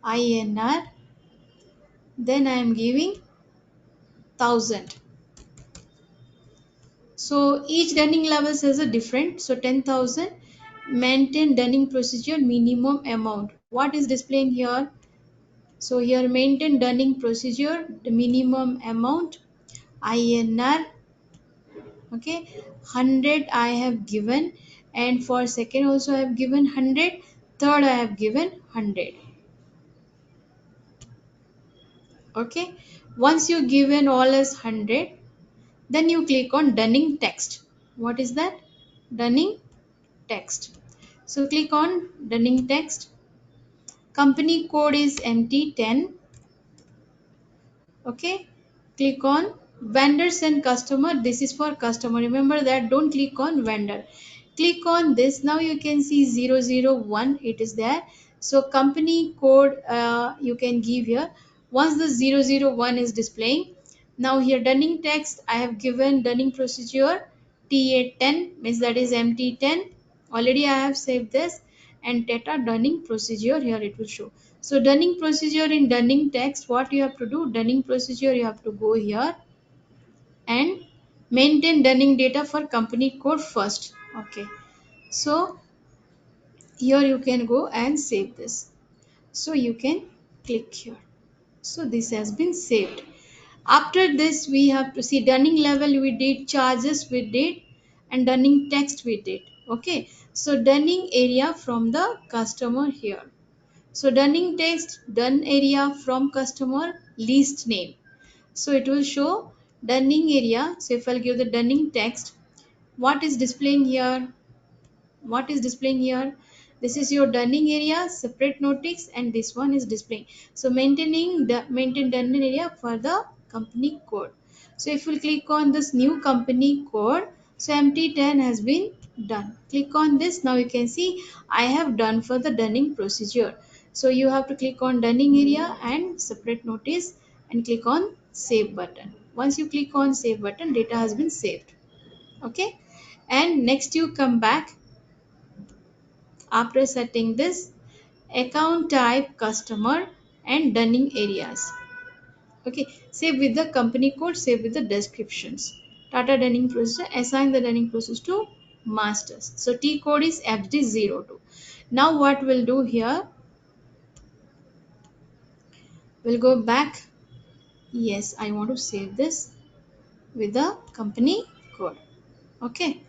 INR. Then I am giving 1000. So each dunning levels has a different. So 10,000 maintain dunning procedure minimum amount. What is displaying here? So here maintain dunning procedure the minimum amount INR. Okay, 100 I have given, and for second also I have given 100. Third I have given 100. Okay, once you given all as 100, then you click on dunning text. What is that? Dunning text. So click on dunning text. Company code is MT10. Okay. Click on vendors and customer. This is for customer. Remember that, don't click on vendor. Click on this. Now you can see 001. It is there. So company code you can give here. Once the 001 is displaying, now here dunning text I have given dunning procedure TA10, means that is MT10. Already I have saved this, and data dunning procedure here it will show. So dunning procedure in dunning text, what you have to do, dunning procedure you have to go here and maintain dunning data for company code first. Okay, so here you can go and save this. So you can click here. So this has been saved. After this we have to see dunning level we did, charges we did, and dunning text we did. Okay, so dunning area from the customer here. So dunning text, done area from customer, list name. So it will show dunning area. So if I'll give the dunning text, what is displaying here? What is displaying here? This is your dunning area, separate notice, and this one is displaying. So maintaining the maintain dunning area for the company code. So if we click on this new company code, so MT10 has been done. Click on this. Now you can see I have done for the dunning procedure. So you have to click on dunning area and separate notice and click on save button. Once you click on save button, data has been saved. Okay, and next you come back. After setting this, account type customer and dunning areas. Okay, save with the company code, save with the descriptions. Tata dunning process, assign the dunning process to masters. So T code is FD02. Now what we'll do here, we'll go back. Yes, I want to save this with the company code. Okay,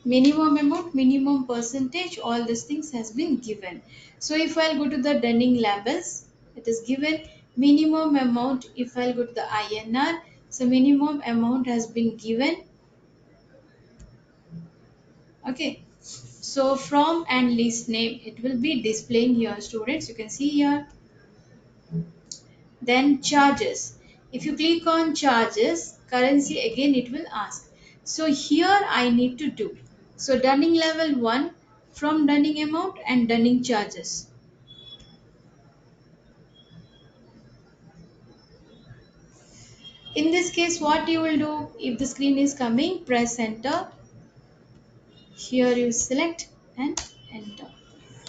minimum amount, minimum percentage, all these things has been given. So if I'll go to the Dunning labels, it is given minimum amount. If I'll go to the INR, so minimum amount has been given. Okay, so from and list name, it will be displaying here, students. You can see here. Then charges. If you click on charges, currency, again it will ask. So here I need to do. So Dunning level 1, from Dunning amount and Dunning charges. In this case, what you will do, if the screen is coming, press enter. Here you select and enter.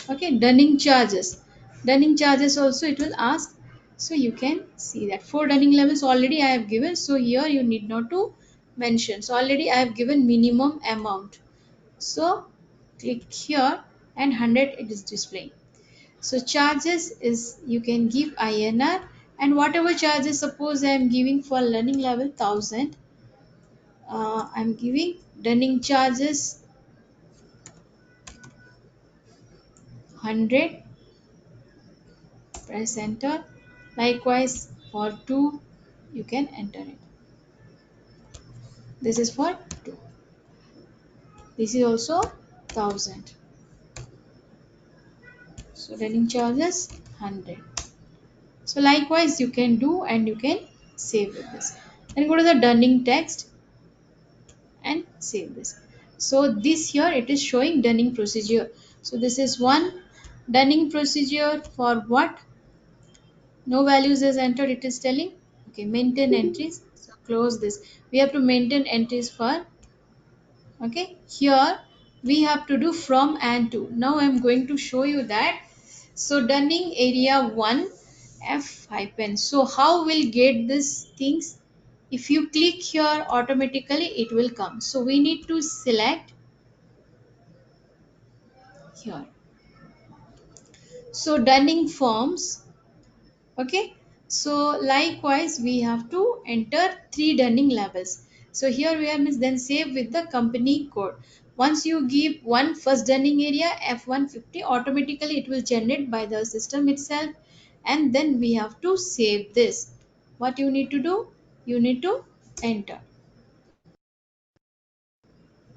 Okay, Dunning charges. Dunning charges also it will ask. So you can see that 4 Dunning levels already I have given. So here you need not to mention. So already I have given minimum amount. So click here and 100 it is displaying. So charges is you can give INR, and whatever charges, suppose I am giving for learning level 1000, I am giving Dunning charges 100. Press enter. Likewise for 2 you can enter it. This is for 2. This is also 1000. So running charges 100. So likewise you can do, and you can save with this. Then go to the Dunning text and save this. So this here it is showing Dunning procedure. So this is one Dunning procedure for what? No values is entered, it is telling. Okay, maintain entries. So close this. We have to maintain entries for. Okay, here we have to do from and to. Now I am going to show you that. So Dunning area 1 F hyphen. So how we'll get these things? If you click here, automatically it will come. So we need to select here. So Dunning forms. Okay, so likewise we have to enter 3 Dunning levels. So here we have means then save with the company code. Once you give one first Dunning area F150, automatically it will generate by the system itself, and then we have to save this. What you need to do, you need to enter.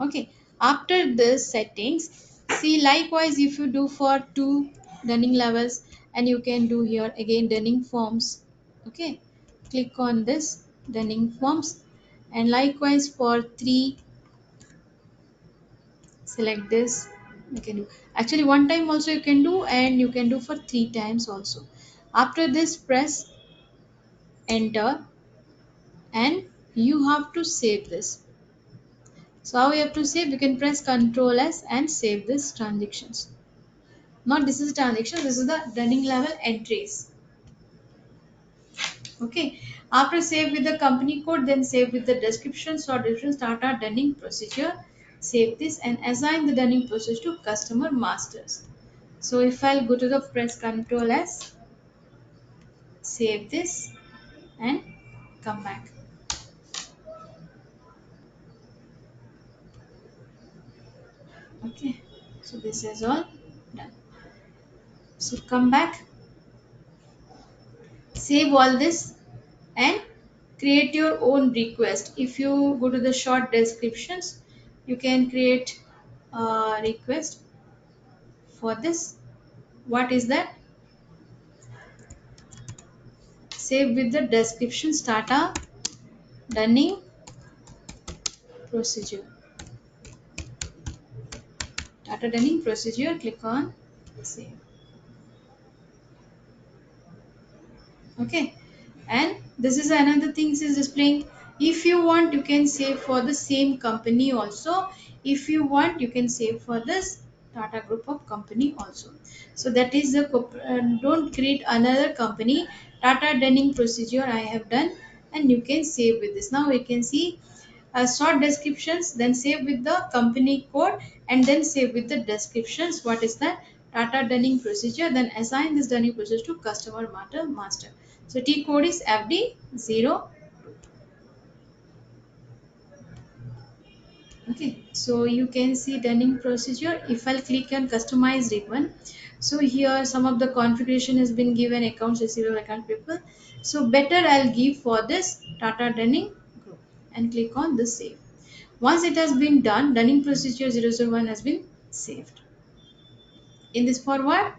Okay, after this settings, see likewise if you do for 2 Dunning levels, and you can do here again Dunning forms. Okay, click on this Dunning forms, and likewise for 3, select this. You can do actually one time also you can do, and you can do for 3 times also. After this, press enter, and you have to save this. So how you have to save? You can press Ctrl S and save this transactions. Not this is transaction, this is the Dunning level entries. Okay, after save with the company code, then save with the descriptions or description, start our Dunning procedure. Save this and assign the Dunning procedure to customer masters. So if I'll go to the press Ctrl S, save this and come back. Okay, so this is all done. So come back, save all this, and create your own request. If you go to the short descriptions, you can create a request for this. What is that? Save with the description, Tata Dunning procedure. Tata Dunning procedure, click on save. Okay, and this is another thing is displaying. If you want, you can save for the same company also. If you want, you can save for this Tata group of company also. So that is the don't create another company. Tata Dunning procedure I have done, and you can save with this. Now we can see short descriptions, then save with the company code, and then save with the descriptions. What is that? Data dunning procedure. Then assign this dunning procedure to customer master. So T code is FD0. Okay, so you can see dunning procedure. If I'll click on customize ribbon, so here some of the configuration has been given, accounts receivable, account people. So better I'll give for this Tata Dunning group and click on the save. Once it has been done, dunning procedure 001 has been saved. In this forward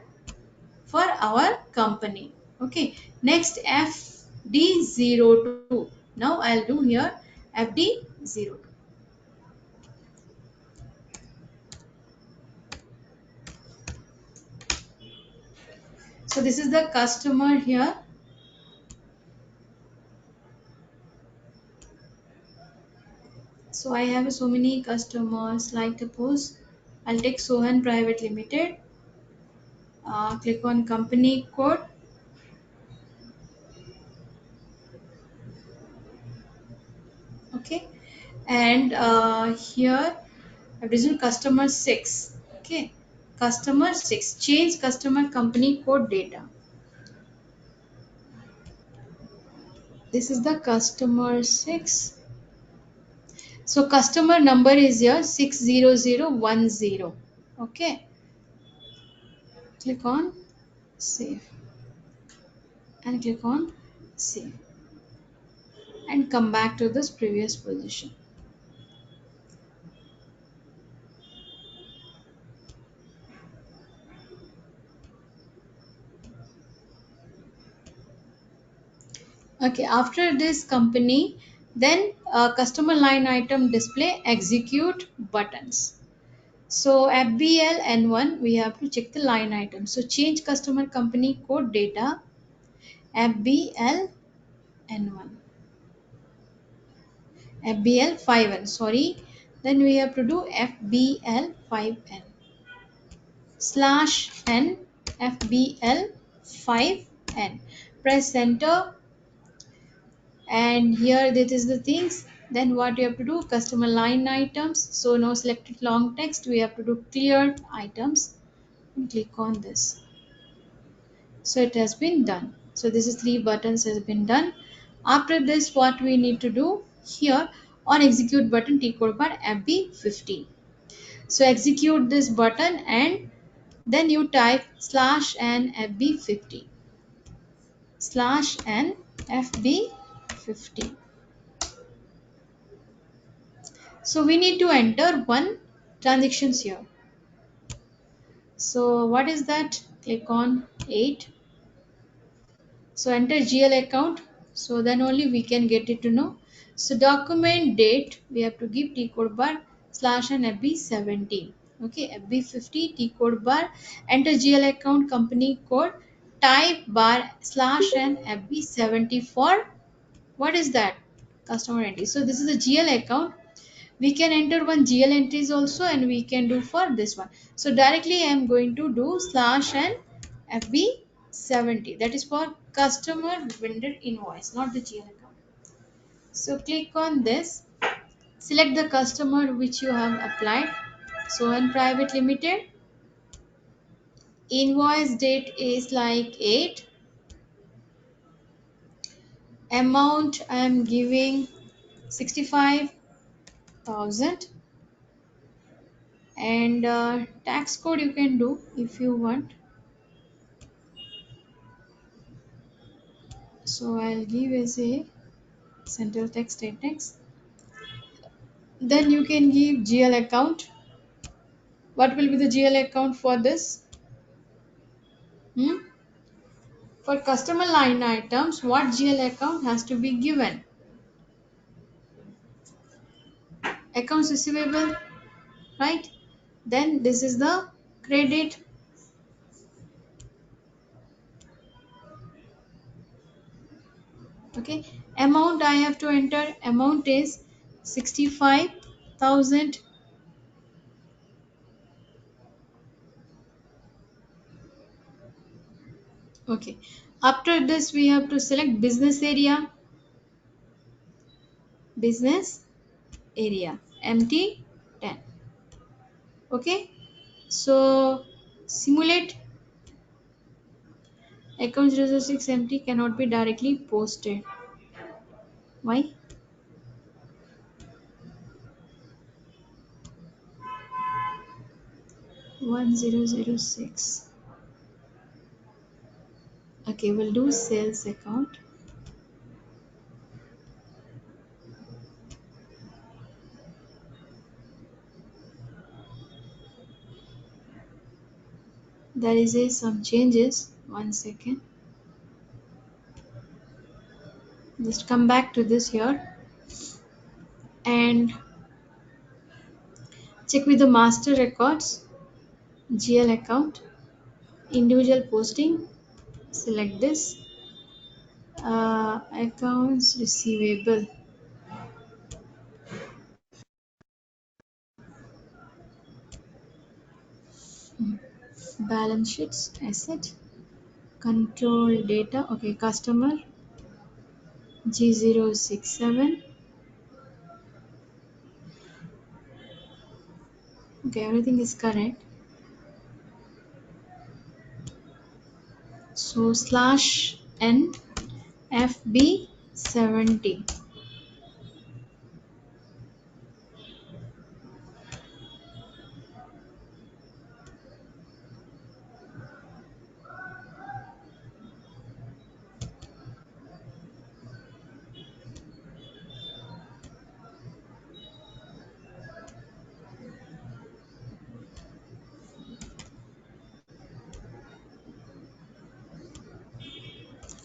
for our company. Okay, next FD02. Now I'll do here FD02. So this is the customer here. So I have so many customers, like suppose I'll take Sohan Private Limited. Click on company code. Okay, and here I've written customer 6. Okay, customer 6. Change customer company code data. This is the customer 6. So customer number is here 60010. Okay, click on save and click on save and come back to this previous position. Okay, after this company, then customer line item display execute buttons. So FBL N1, we have to check the line item. So change customer company code data FBL N1, FBL 5N, sorry. Then we have to do FBL 5N slash N FBL 5N. Press enter, and here that is the things. Then what you have to do, customer line items. So no selected long text, we have to do clear items and click on this. So it has been done. So this is 3 buttons has been done. After this, what we need to do here, on execute button T code bar FB15. So execute this button and then you type slash and FB50 slash and FB50. So we need to enter one transactions here. So what is that? Click on 8. So enter GL account. So then only we can get it to know. So document date, we have to give T code bar slash and FB17. Okay, FB50 T code bar. Enter GL account company code. Type bar slash and FB70 for what is that? Customer entry. So this is a GL account. We can enter one GL entries also, and we can do for this one. So directly I am going to do slash and FB70, that is for customer vendor invoice, not the GL account. So click on this, select the customer which you have applied. So in private limited, invoice date is like 8, amount I am giving 65,000, and tax code you can do if you want. So I'll give as a central text state text. Then you can give GL account. What will be the GL account for this? Hmm? For customer line items, what GL account has to be given? Accounts receivable, right? Then this is the credit. Okay. Amount I have to enter. Amount is 65,000. Okay. After this, we have to select business area. Business area empty 10. Okay, so simulate account 006 empty cannot be directly posted. Why? 1006. Okay, we'll do sales account. There is some changes. 1 second. Just come back to this here and check with the master records, GL account, individual posting. Select this. Accounts receivable. Balance sheets, asset, control data. Okay, customer G067. Okay, everything is correct. So slash n FB70.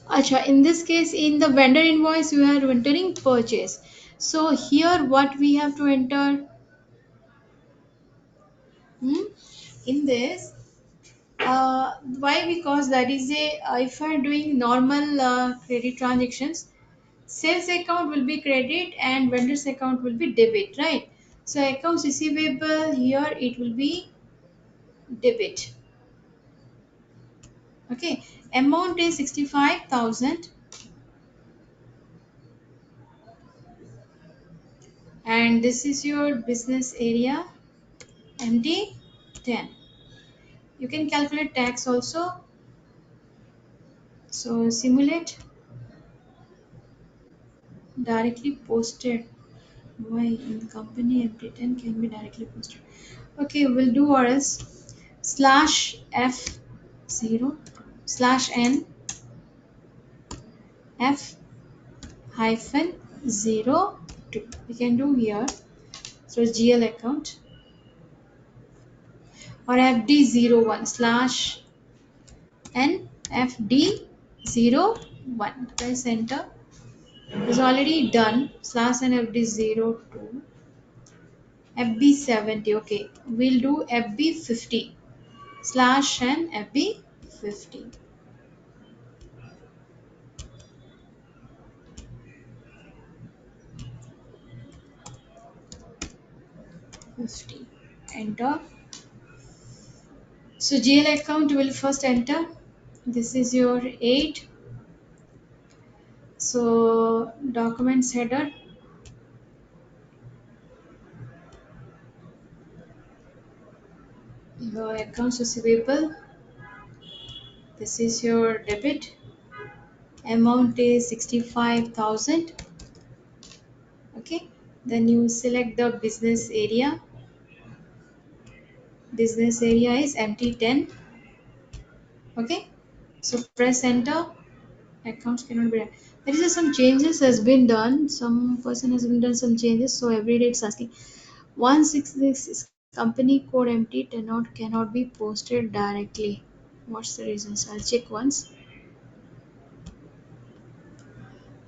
Acha, in this case, in the vendor invoice, we are entering purchase. So here, what we have to enter? Hmm? In this, why? Because that is a if I am doing normal credit transactions, sales account will be credit and vendors account will be debit, right? So accounts receivable here it will be debit. Okay, amount is 65,000 and this is your business area MD 10. You can calculate tax also. So simulate directly posted. Why in company MD 10 can be directly posted? Okay, we'll do or else slash F0 slash N F hyphen 02. We can do here. So GL account or FD01 slash NFD01. Press enter. It's already done. Slash NFD02. FB70. Okay. We'll do FB50. Slash and FB50. 50. Enter. So GL account will first enter. This is your 8. So documents header. Your accounts receivable. This is your debit. Amount is 65,000. Okay. Then you select the business area. Business area is MT10. Okay. So press enter. Accounts cannot be done. There is some changes has been done. Some person has been done some changes. So every day it's asking 166 is company code MT10 cannot be posted directly. What's the reason? So I'll check once.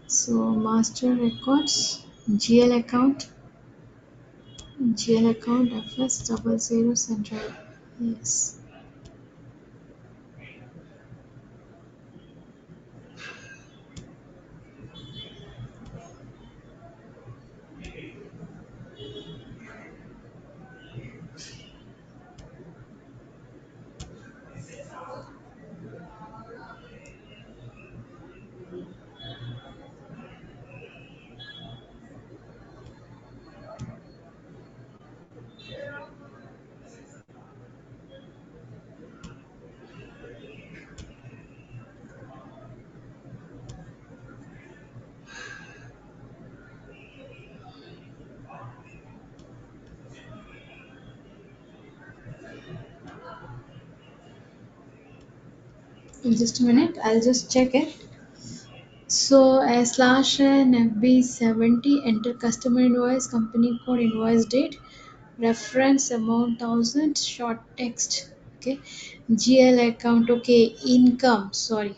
So master records, GL account FS00 central. Yes. Just a minute, I'll just check it. So slash n FB70, enter customer invoice, company code, invoice date, reference amount 1000, short text. Okay, GL account. Okay, income. Sorry,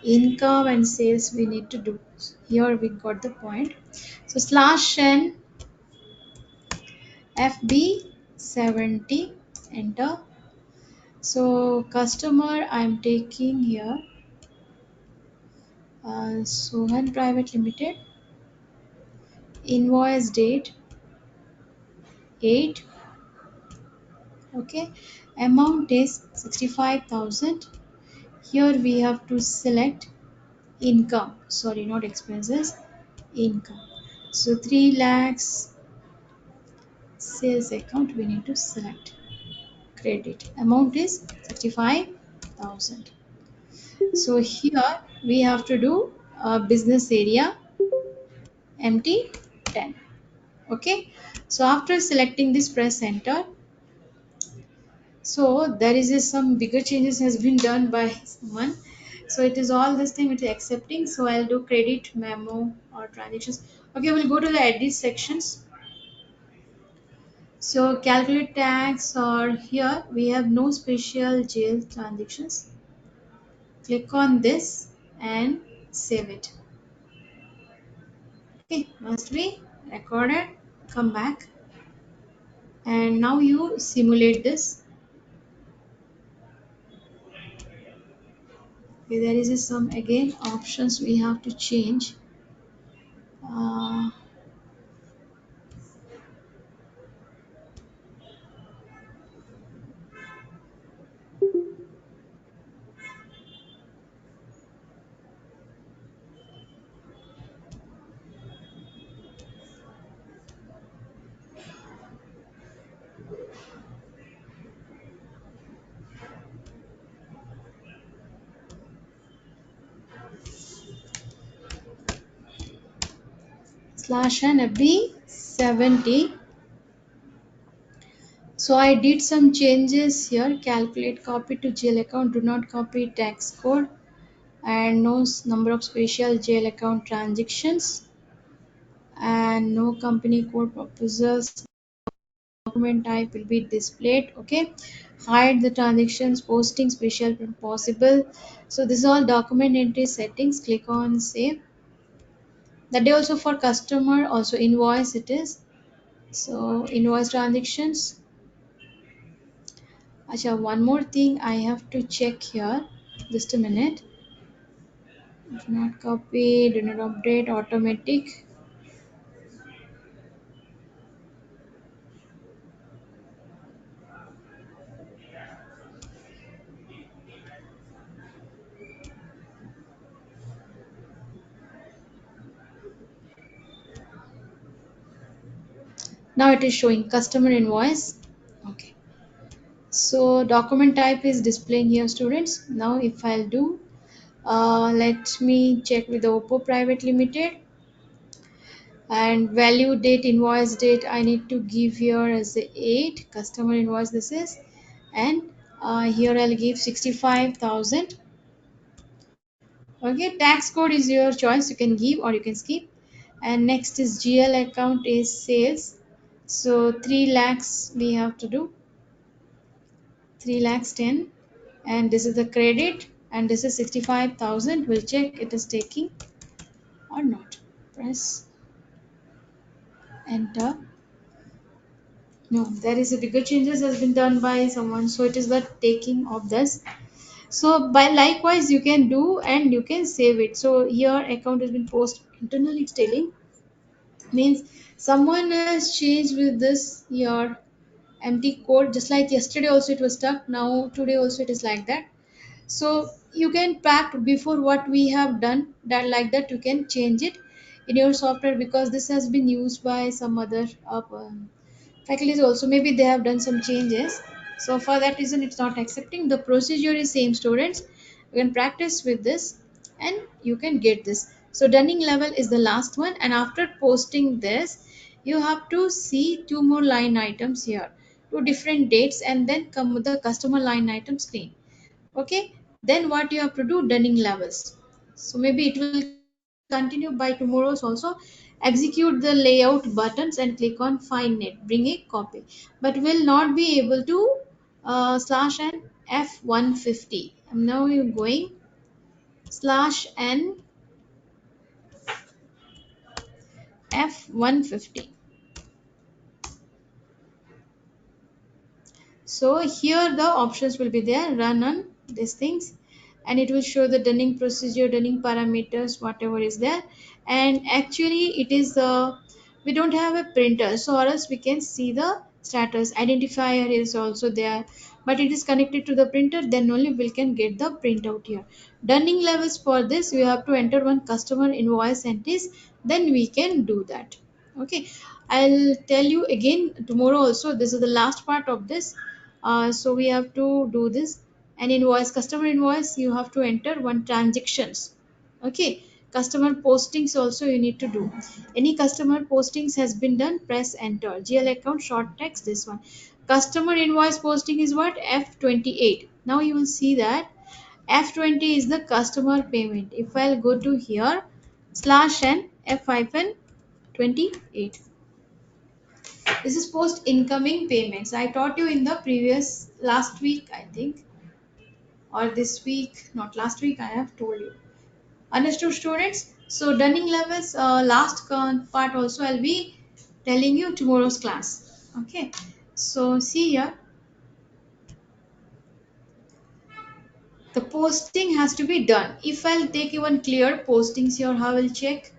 income and sales we need to do. Here we got the point. So slash n FB70, enter. So customer I'm taking here, Sohan Private Limited, invoice date 8. Okay, amount is 65,000. Here we have to select income, sorry, not expenses, income. So 3 lakhs sales account we need to select, credit, amount is 65,000. So here we have to do business area empty 10. Okay, so after selecting this, press enter. So there is some bigger changes has been done by someone. So it is all this thing it is accepting. So I'll do credit memo or transactions. Okay, we'll go to the edit sections. So calculate tax, or here we have no special jail transactions. Click on this and save it. Okay, must be recorded. Come back and now you simulate this. Okay, there is some again options we have to change. Uh, slash and FB70. So I did some changes here. Calculate copy to jail account. Do not copy tax code and no number of special jail account transactions and no company code proposals. Document type will be displayed. Okay, hide the transactions, posting special when possible. So this is all document entry settings. Click on save. That day also for customer also invoice it is. So invoice transactions. Acha, one more thing I have to check here. Just a minute. Do not copy, do not update, automatic. Now it is showing customer invoice. Okay. So document type is displaying here, students. Now if I'll do, let me check with the Oppo Private Limited, and value date, invoice date I need to give here as a 8, customer invoice this is, and here I'll give 65,000. Okay, tax code is your choice, you can give or you can skip. And next is GL account is sales, so 3 lakhs we have to do, 3 lakhs 10, and this is the credit, and this is 65,000. We'll check it is taking or not. Press enter. No, there is a bigger changes has been done by someone, so it is the taking of this. So by likewise you can do and you can save it. So here account has been post internally, it's telling means someone has changed with this your empty code, just like yesterday also it was stuck, now today also it is like that. So you can pack before what we have done, that like that you can change it in your software, because this has been used by some other faculties also, maybe they have done some changes. So for that reason it's not accepting. The procedure is same, students, you can practice with this and you can get this. So dunning level is the last one, and after posting this you have to see two more line items here, two different dates, and then come with the customer line item screen. Okay, Then what you have to do, dunning levels. So maybe it will continue by tomorrow's also. Execute the layout buttons and click on find net, bring a copy, but will not be able to slash n f150. And now you're going slash n f150. So here the options will be there, run on these things, and it will show the dunning procedure, dunning parameters, whatever is there. And actually it is we don't have a printer, so or else we can see the status identifier is also there, but it is connected to the printer, then only we can get the printout here. Dunning levels, for this we have to enter one customer invoice entries, then we can do that. Okay, I'll tell you again tomorrow also. This is the last part of this. So we have to do this. An invoice, customer invoice, you have to enter one transactions. Okay, customer postings also you need to do. Any customer postings has been done, press enter. GL account short text, this one. Customer invoice posting is what, F28. Now you will see that F20 is the customer payment. If I'll go to here slash n F-28, this is post incoming payments. I taught you in the previous last week, I think, or this week, not last week, I have told you. Understood, students? So, dunning levels, part also I'll be telling you tomorrow's class. Okay. So, see here, the posting has to be done. If I'll take even clear postings here, how will check?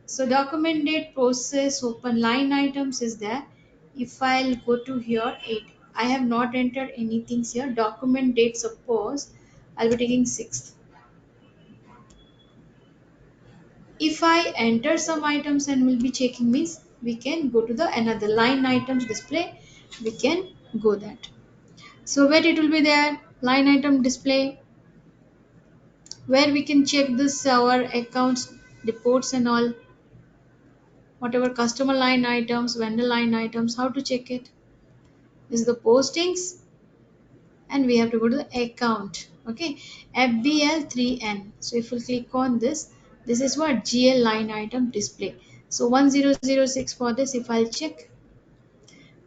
So document date, process, open line items is there. If I'll go to here 8, I have not entered anything here. Document date, suppose I'll be taking 6th. If I enter some items and will be checking, means we can go to the another line items display. We can go that. So where it will be there, line item display, where we can check this our accounts, reports and all, whatever customer line items, vendor line items, how to check it. This is the postings, and we have to go to the account. Okay, FBL3N. So if we click on this, this is what GL line item display. So 1006 for this, if I'll check,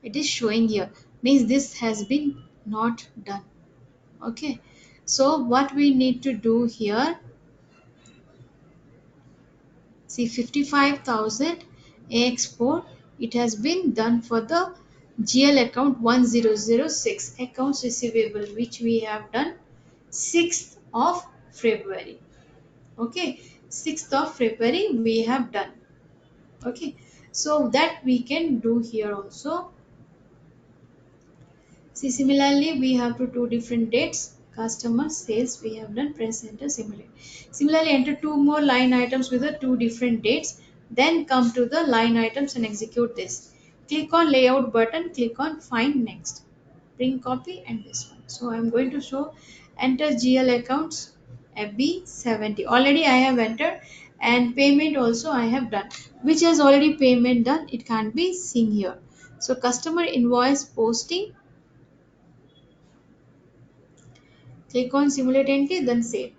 it is showing here. Means this has been not done. Okay, so what we need to do here, see 55,000 AX4, it has been done for the GL account 1006 accounts receivable, which we have done 6th of February. Okay, 6th of February we have done. Okay, so that we can do here also. See, similarly, we have to two different dates. Customer sales we have done, press enter similarly. Similarly, enter two more line items with the two different dates. Then come to the line items and execute this. Click on layout button, click on find next. Bring copy and this one. So I'm going to show enter GL accounts FB70. Already I have entered, and payment also I have done. Which has already payment done, it can't be seen here. So customer invoice posting, click on simulate entry, then save.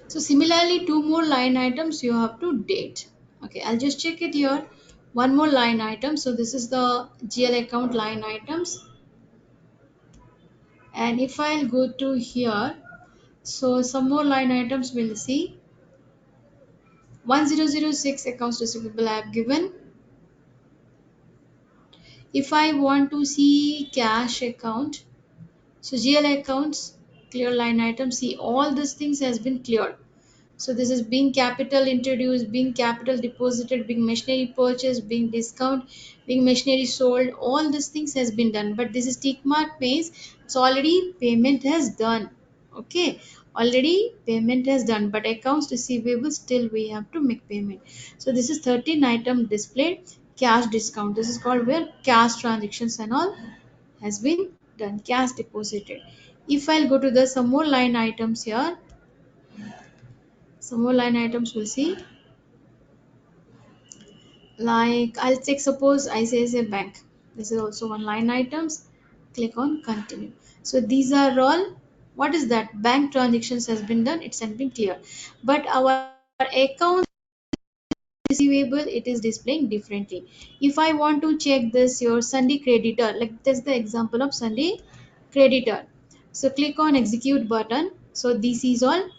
So similarly, two more line items you have to date. Okay, I'll just check it here. One more line item. So this is the GL account line items. And if I'll go to here, so some more line items we'll see. 1006 accounts receivable I have given. If I want to see cash account, so GL accounts, clear line item, see all these things has been cleared. So this is being capital introduced, being capital deposited, being machinery purchased, being discount, being machinery sold. All these things has been done. But this is tick mark means it's already payment has done. Okay, already payment has done. But accounts receivable still we have to make payment. So this is 13 item displayed cash discount. This is called where cash transactions and all has been done. Cash deposited. If I'll go to the some more line items here, some more line items we'll see. Like I'll take suppose ICICI Bank. This is also one line items. Click on continue. So these are all, what is that? Bank transactions has been done. It's been clear. But our account receivable, it is displaying differently. If I want to check this your Sunday creditor, like that's the example of Sunday creditor. So click on execute button. So this is all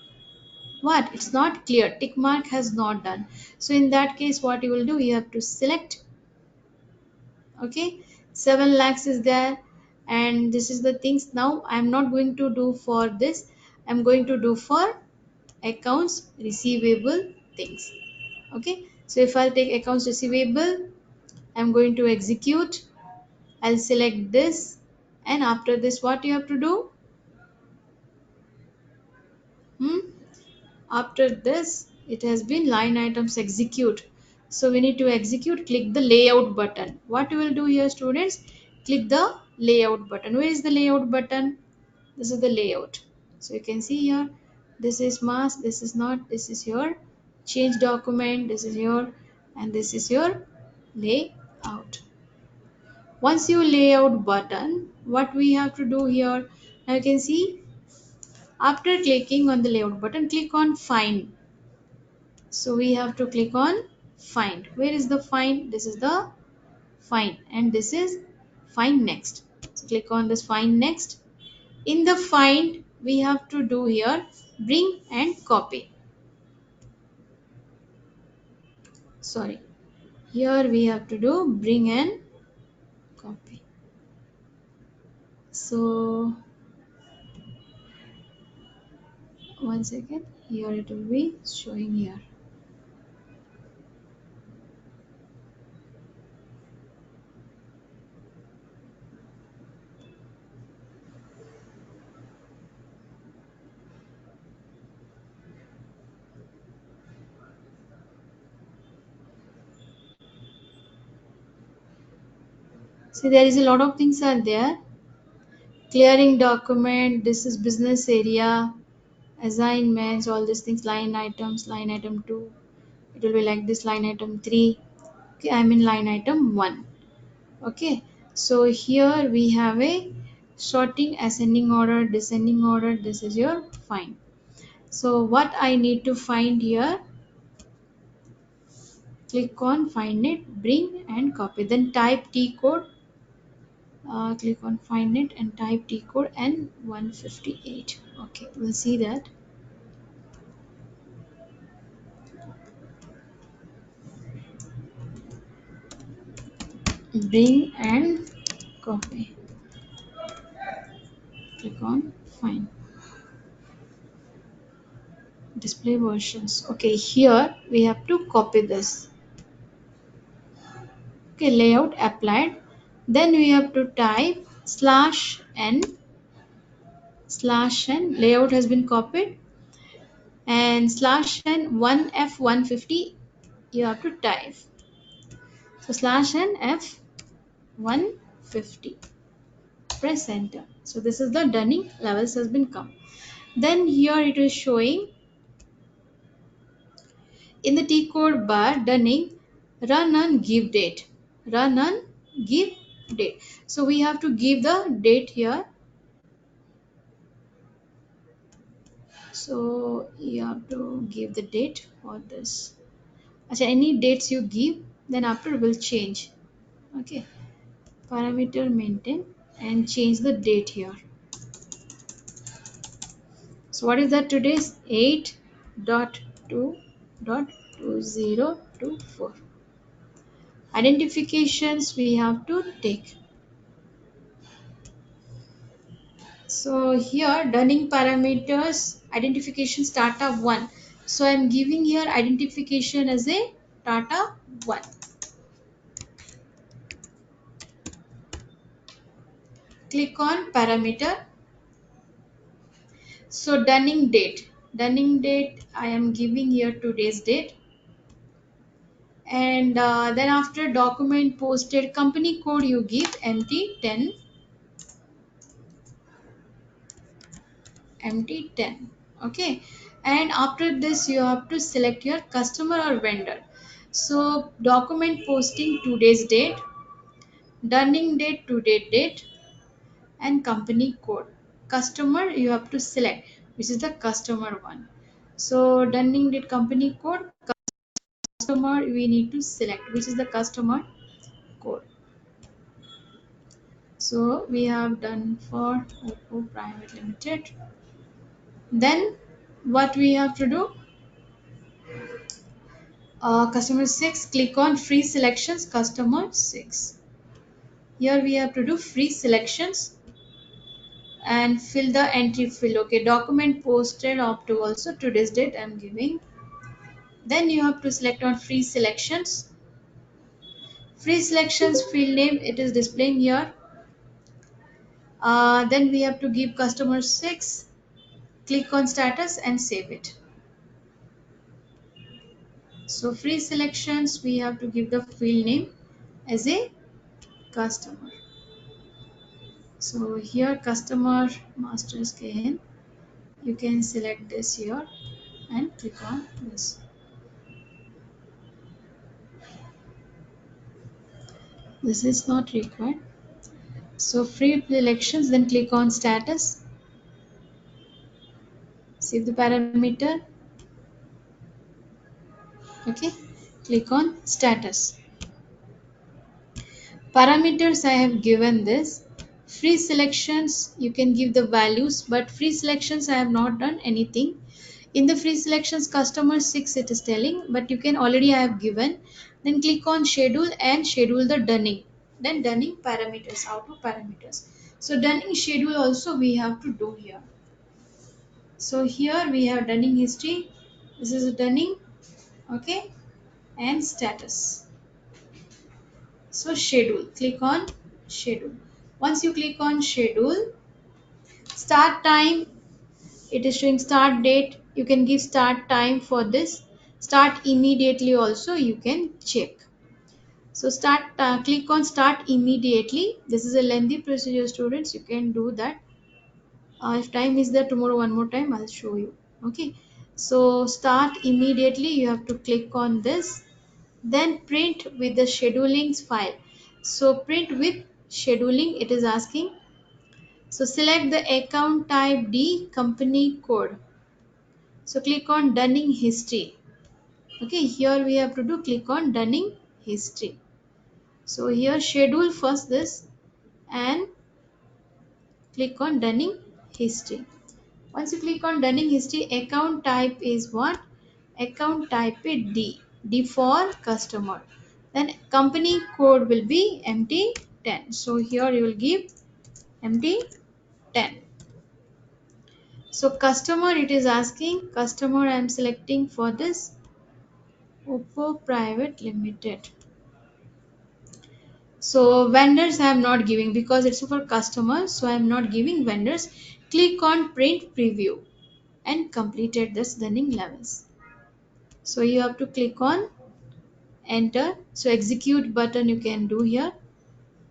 what? It's not clear. Tick mark has not done. So in that case, what you will do? You have to select. Okay, 7 lakhs is there, and this is the things. Now I'm not going to do for this. I'm going to do for accounts receivable things. Okay, so if I'll take accounts receivable, I'm going to execute. I'll select this, and after this what you have to do? Hmm? After this, it has been line items execute. So we need to execute, click the layout button. What you will do here students? Click the layout button. Where is the layout button? This is the layout. So you can see here, this is mask, this is not, this is your change document, this is your, and this is your layout. Once you layout button, what we have to do here? Now you can see, after clicking on the layout button, click on find. So we have to click on find. Where is the find? This is the find, and this is find next. So click on this find next. In the find, we have to do here bring and copy. Sorry, here we have to do bring and copy. So one second, here it will be showing here. See, there is a lot of things are there. Clearing document, this is business area, assignments, all these things, line items, line item 2. It will be like this, line item 3. Okay, I'm in line item 1. Okay, so here we have a sorting, ascending order, descending order. This is your find. So what I need to find here, click on find it, bring and copy, then type T code. Click on find it and type T code and 158. Okay, we'll see that. Bring and copy. Click on find. Display versions. Okay, here we have to copy this. Okay, layout applied. Then we have to type /n layout has been copied, and /n 1F150 you have to type. So /n F150. Press enter. So this is the dunning levels has been come. Then here it is showing in the T code bar dunning run on give date. Run on give date. So we have to give the date here. So you have to give the date for this. Achha, any dates you give, then after will change. Okay. Parameter maintain and change the date here. So what is that today's 8.2.2024. Identifications we have to take. So here dunning parameters identification startup 1. So I'm giving here identification as a Tata 1. Click on parameter. So dunning date I am giving here today's date. And then after document posted, company code you give MT10. MT10. Okay. And after this you have to select your customer or vendor. So document posting today's date, dunning date today date, and company code. Customer you have to select, which is the customer one. So dunning date, company code, customer we need to select, which is the customer code. So we have done for Oppo Private Limited. Then what we have to do? Customer 6, click on free selections, customer 6. Here we have to do free selections and fill the entry field. Okay, document posted up to also today's date I'm giving. Then you have to select on free selections. Free selections field name it is displaying here. Then we have to give customer 6. Click on status and save it. So free selections we have to give the field name as a customer. So here customer masters KN. You can select this here and click on this. This is not required. So free selections, then click on status. Save the parameter. Okay. Click on status. Parameters I have given this. Free selections you can give the values, but free selections I have not done anything. In the free selections customer 6 it is telling, but you can already I have given. Then click on schedule and schedule the dunning. Then dunning parameters, auto parameters. So dunning schedule also we have to do here. So here we have dunning history. This is a dunning, okay, and status. So schedule, click on schedule. Once you click on schedule, start time, it is showing start date. You can give start time for this. Start immediately also you can check. So click on start immediately. This is a lengthy procedure students, you can do that. If time is there tomorrow one more time I'll show you. Okay. So start immediately you have to click on this. Then print with the schedulings file. So print with scheduling it is asking. So select the account type D company code. So click on dunning history. Okay, here we have to do click on dunning history. So here schedule first this and click on dunning history. Once you click on dunning history, account type is what? Account type is D. D for customer. Then company code will be MT10. So here you will give MT10. So customer it is asking, customer I am selecting for this Oppo Private Limited. So vendors I am not giving because it's for customers. So I am not giving vendors. Click on print preview and completed this dunning levels. So you have to click on enter. So execute button you can do here.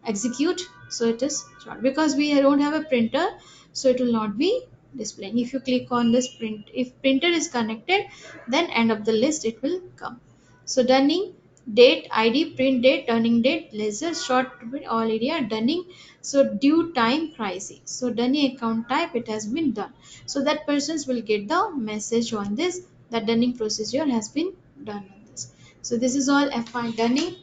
Execute. So it is short because we don't have a printer. So it will not be displaying. If you click on this print, if printer is connected, then end of the list it will come. So dunning date, ID, print date, turning date, laser, short, all area, dunning. So due time, pricing. So dunning account type it has been done. So that persons will get the message on this that dunning procedure has been done on this. So this is all FI dunning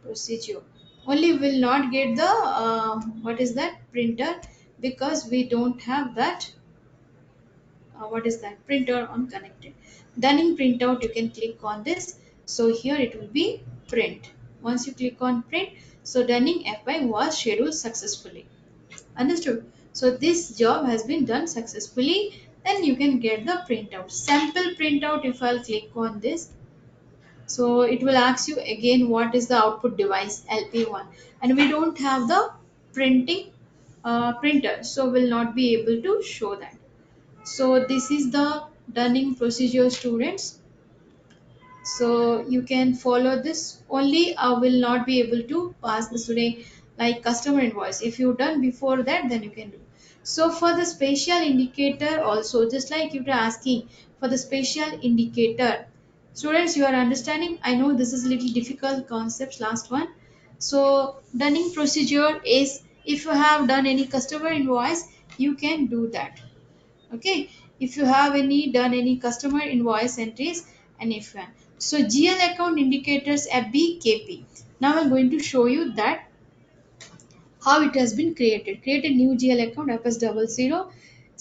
procedure. Only will not get the what is that printer because we don't have that what is that printer on connected. Dunning printout you can click on this. So here it will be print. Once you click on print, so dunning FI was scheduled successfully. Understood? So this job has been done successfully then you can get the printout, sample printout. If I'll click on this, so it will ask you again what is the output device, LP1, and we don't have the printing printer, so will not be able to show that. So this is the dunning procedure, students. So you can follow this. Only I will not be able to pass this today, like customer invoice. If you done before that, then you can do. So for the spatial indicator also, just like you were asking for the spatial indicator, students, you are understanding. I know this is little difficult concepts. Last one. So dunning procedure is, if you have done any customer invoice, you can do that. Okay, if you have any done any customer invoice entries, and if you so GL account indicators FBKP. Now I'm going to show you that how it has been created. Create a new GL account FS00.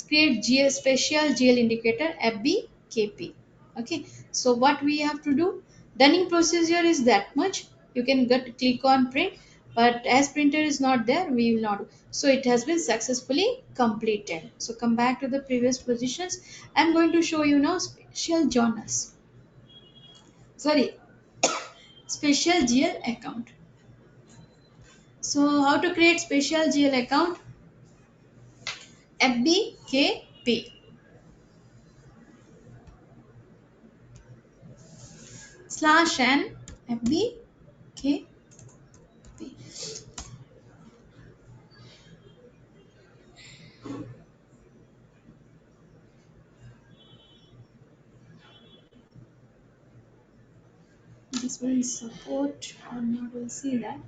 Create GL special GL indicator FBKP. Okay, so what we have to do, dunning procedure is that much. You can get click on print, but as printer is not there, we will not do. So it has been successfully completed. So come back to the previous positions. I'm going to show you now special journals. Sorry, special GL account. So how to create special GL account? FBKP slash n FBKP. This will support or not, we'll see that.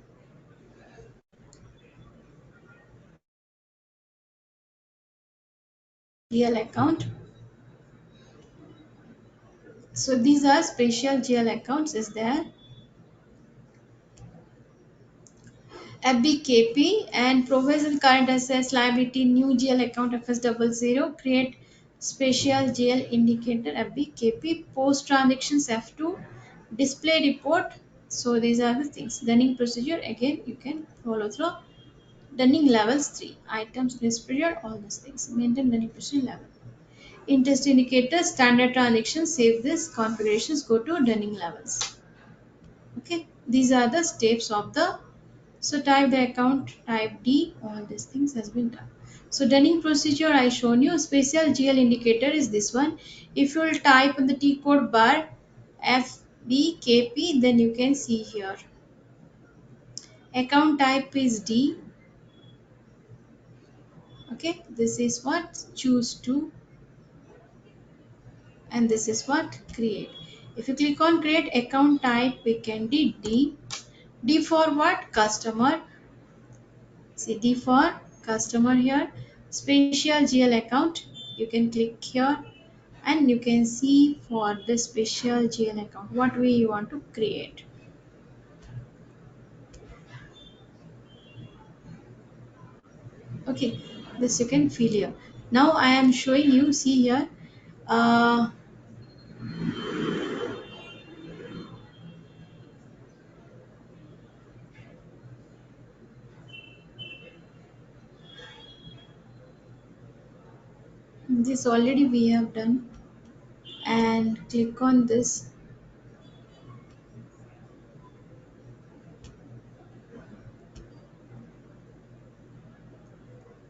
GL account. So these are special GL accounts is there. FBKP and provision current assets liability new GL account FS00. Create special GL indicator FBKP. Post transactions F2. Display report. So these are the things. Dunning procedure, again you can follow through. Dunning levels 3. Items, grace period, all these things. Maintain dunning procedure level. Interest indicator, standard transactions, save this. Configurations, go to dunning levels. Okay, these are the steps of the. So type the account, type D, all these things has been done. So dunning procedure I shown you. Special GL indicator is this one. If you will type in the T code bar FBKP, then you can see here. Account type is D. Okay, this is what choose to, and this is what create. If you click on create account type, we can D. D for what? Customer. See D for customer here. Special GL account. You can click here and you can see for the special GL account what way you want to create. Okay, this you can fill here. Now I am showing you, see here. Uh, this already we have done, and click on this.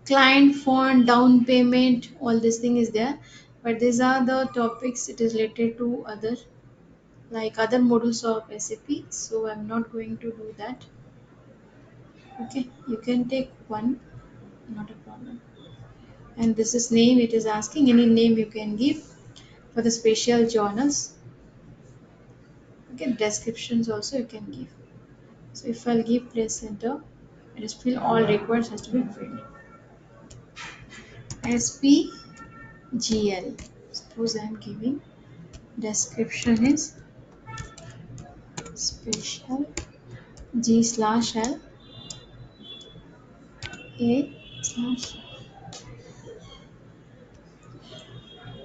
Client fund, down payment, all this thing is there, but these are the topics it is related to other, like other modules of SAP, so I'm not going to do that. Okay, you can take one, not a problem. And this is name, it is asking any name you can give for the special journals. Okay, descriptions also you can give. So if I'll give place enter, it is fill all required has to be filled. SPGL, suppose I am giving description is special G slash L A slash.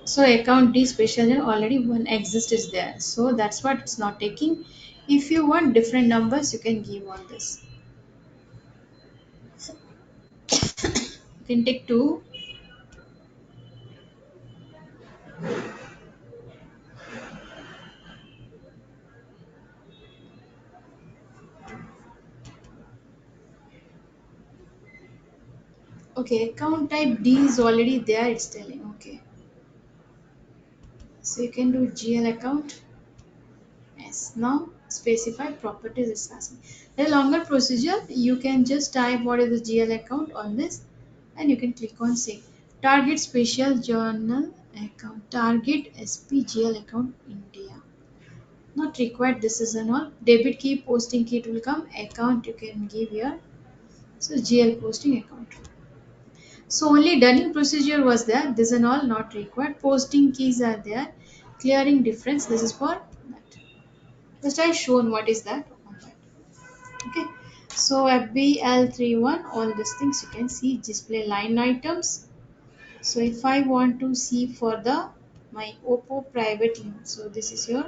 So account D special and already one exist is there. So that's what it's not taking. If you want different numbers, you can give on this. You can take two. Okay, account type D is already there, it's telling. Okay, so you can do GL account. Yes, now specify properties it's asking. A longer procedure, you can just type what is the GL account on this and you can click on save. Target special journal account, target SPGL account India. Not required, this is an all. Debit key, posting key, it will come. Account you can give here. So GL posting account. So only dunning procedure was there. This and all not required. Posting keys are there. Clearing difference. This is for that. Just I shown what is that on that. Okay. So FBL31, all these things you can see. Display line items. So if I want to see for the my Oppo private link, so this is your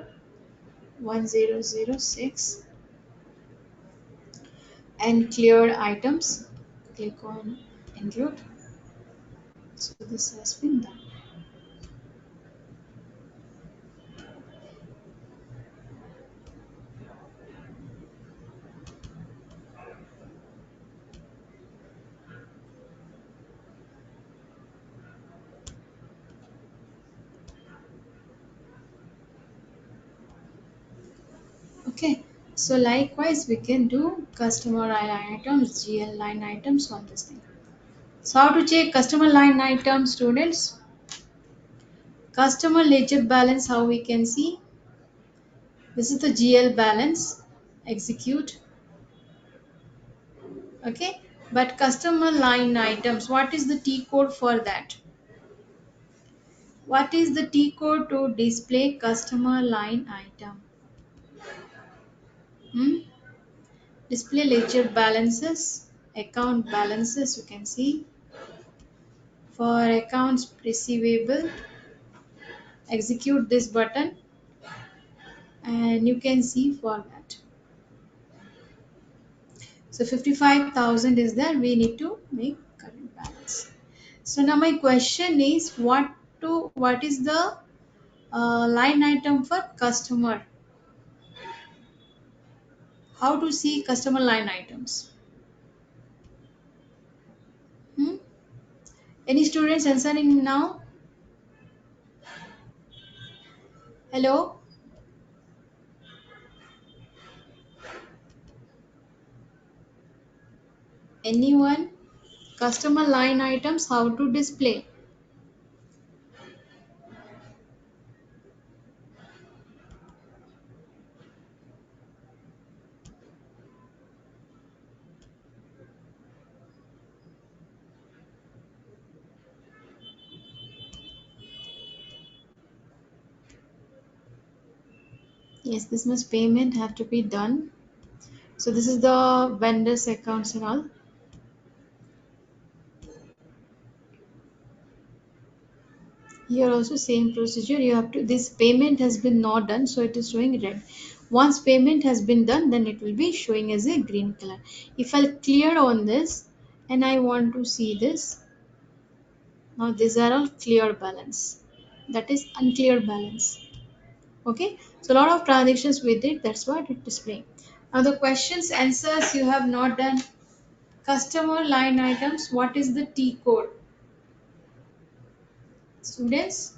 1006 and clear items. Click on include. So this has been done. Okay, so likewise we can do customer line items, GL line items on this thing. So how to check customer line items, students? Customer ledger balance, how we can see? This is the GL balance. Execute. Okay, but customer line items, what is the T code for that? What is the T code to display customer line item? Hmm? Display ledger balances, account balances, you can see. For accounts receivable, execute this button and you can see for that. So 55,000 is there, we need to make current balance. So now my question is what is the line item for customer? How to see customer line items? Hmm? Any students answering now? Hello? Anyone? Customer line items, how to display? Yes, this much payment have to be done. So this is the vendors accounts and all. Here also same procedure. You have to this payment has been not done, so it is showing red. Once payment has been done, then it will be showing as a green color. If I clear on this and I want to see this, now these are all clear balance. That is unclear balance. Okay, so a lot of transactions we did. That's what it displaying. Now the questions answers you have not done. Customer line items. What is the T code? Students,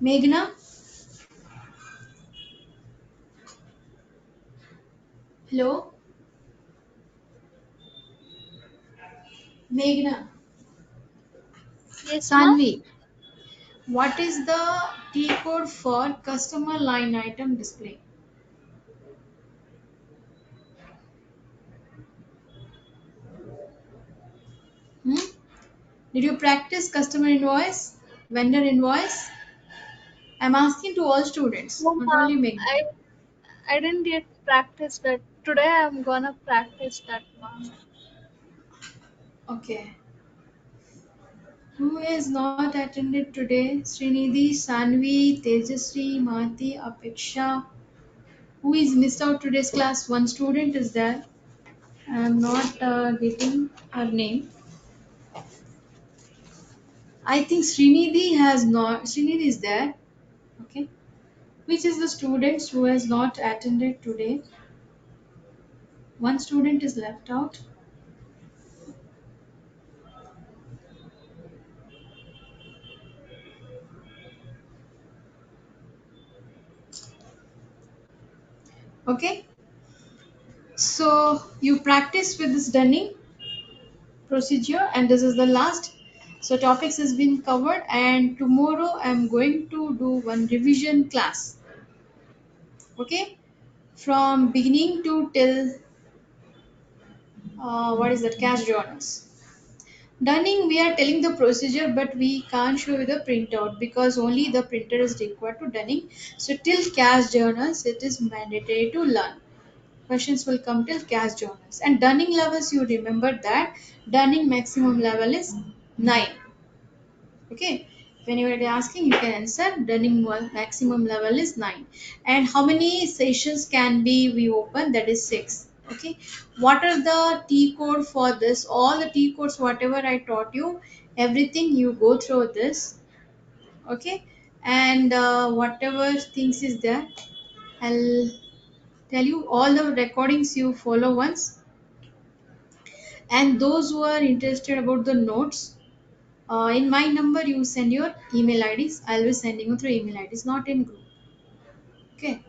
Meghna, hello, Meghna, Yes, ma'am. Sanvi. What is the T code for customer line item display? Hmm? Did you practice customer invoice, vendor invoice? I'm asking to all students, No, not only ma'am. Meghna. I didn't yet practice that. Today I'm gonna practice that, ma'am. Okay. Who is not attended today? Srinidhi, Sanvi, Tejasri, Mati, Apeksha. Who is missed out today's class? One student is there. I'm not getting her name. I think Srinidhi has not. Srinidhi is there. Okay. Which is the student who has not attended today? One student is left out. Okay. So you practice with this Dunning procedure, and this is the last. So topics has been covered, and tomorrow I'm going to do one revision class. Okay, from beginning to till what is that, cash journals. Dunning, we are telling the procedure, but we can't show you the printout because only the printer is required to Dunning. So till cash journals, it is mandatory to learn. Questions will come till cash journals. And Dunning levels, you remember that Dunning maximum level is 9. Okay. If anybody asking, you can answer. Dunning maximum level is 9. And how many sessions can be we open? That is 6. Okay. What are the T code for this? All the T codes, whatever I taught you, everything you go through this. Okay. And whatever things is there, I'll tell you all the recordings you follow once. And those who are interested about the notes, in my number you send your email IDs. I'll be sending you through email IDs, not in group. Okay.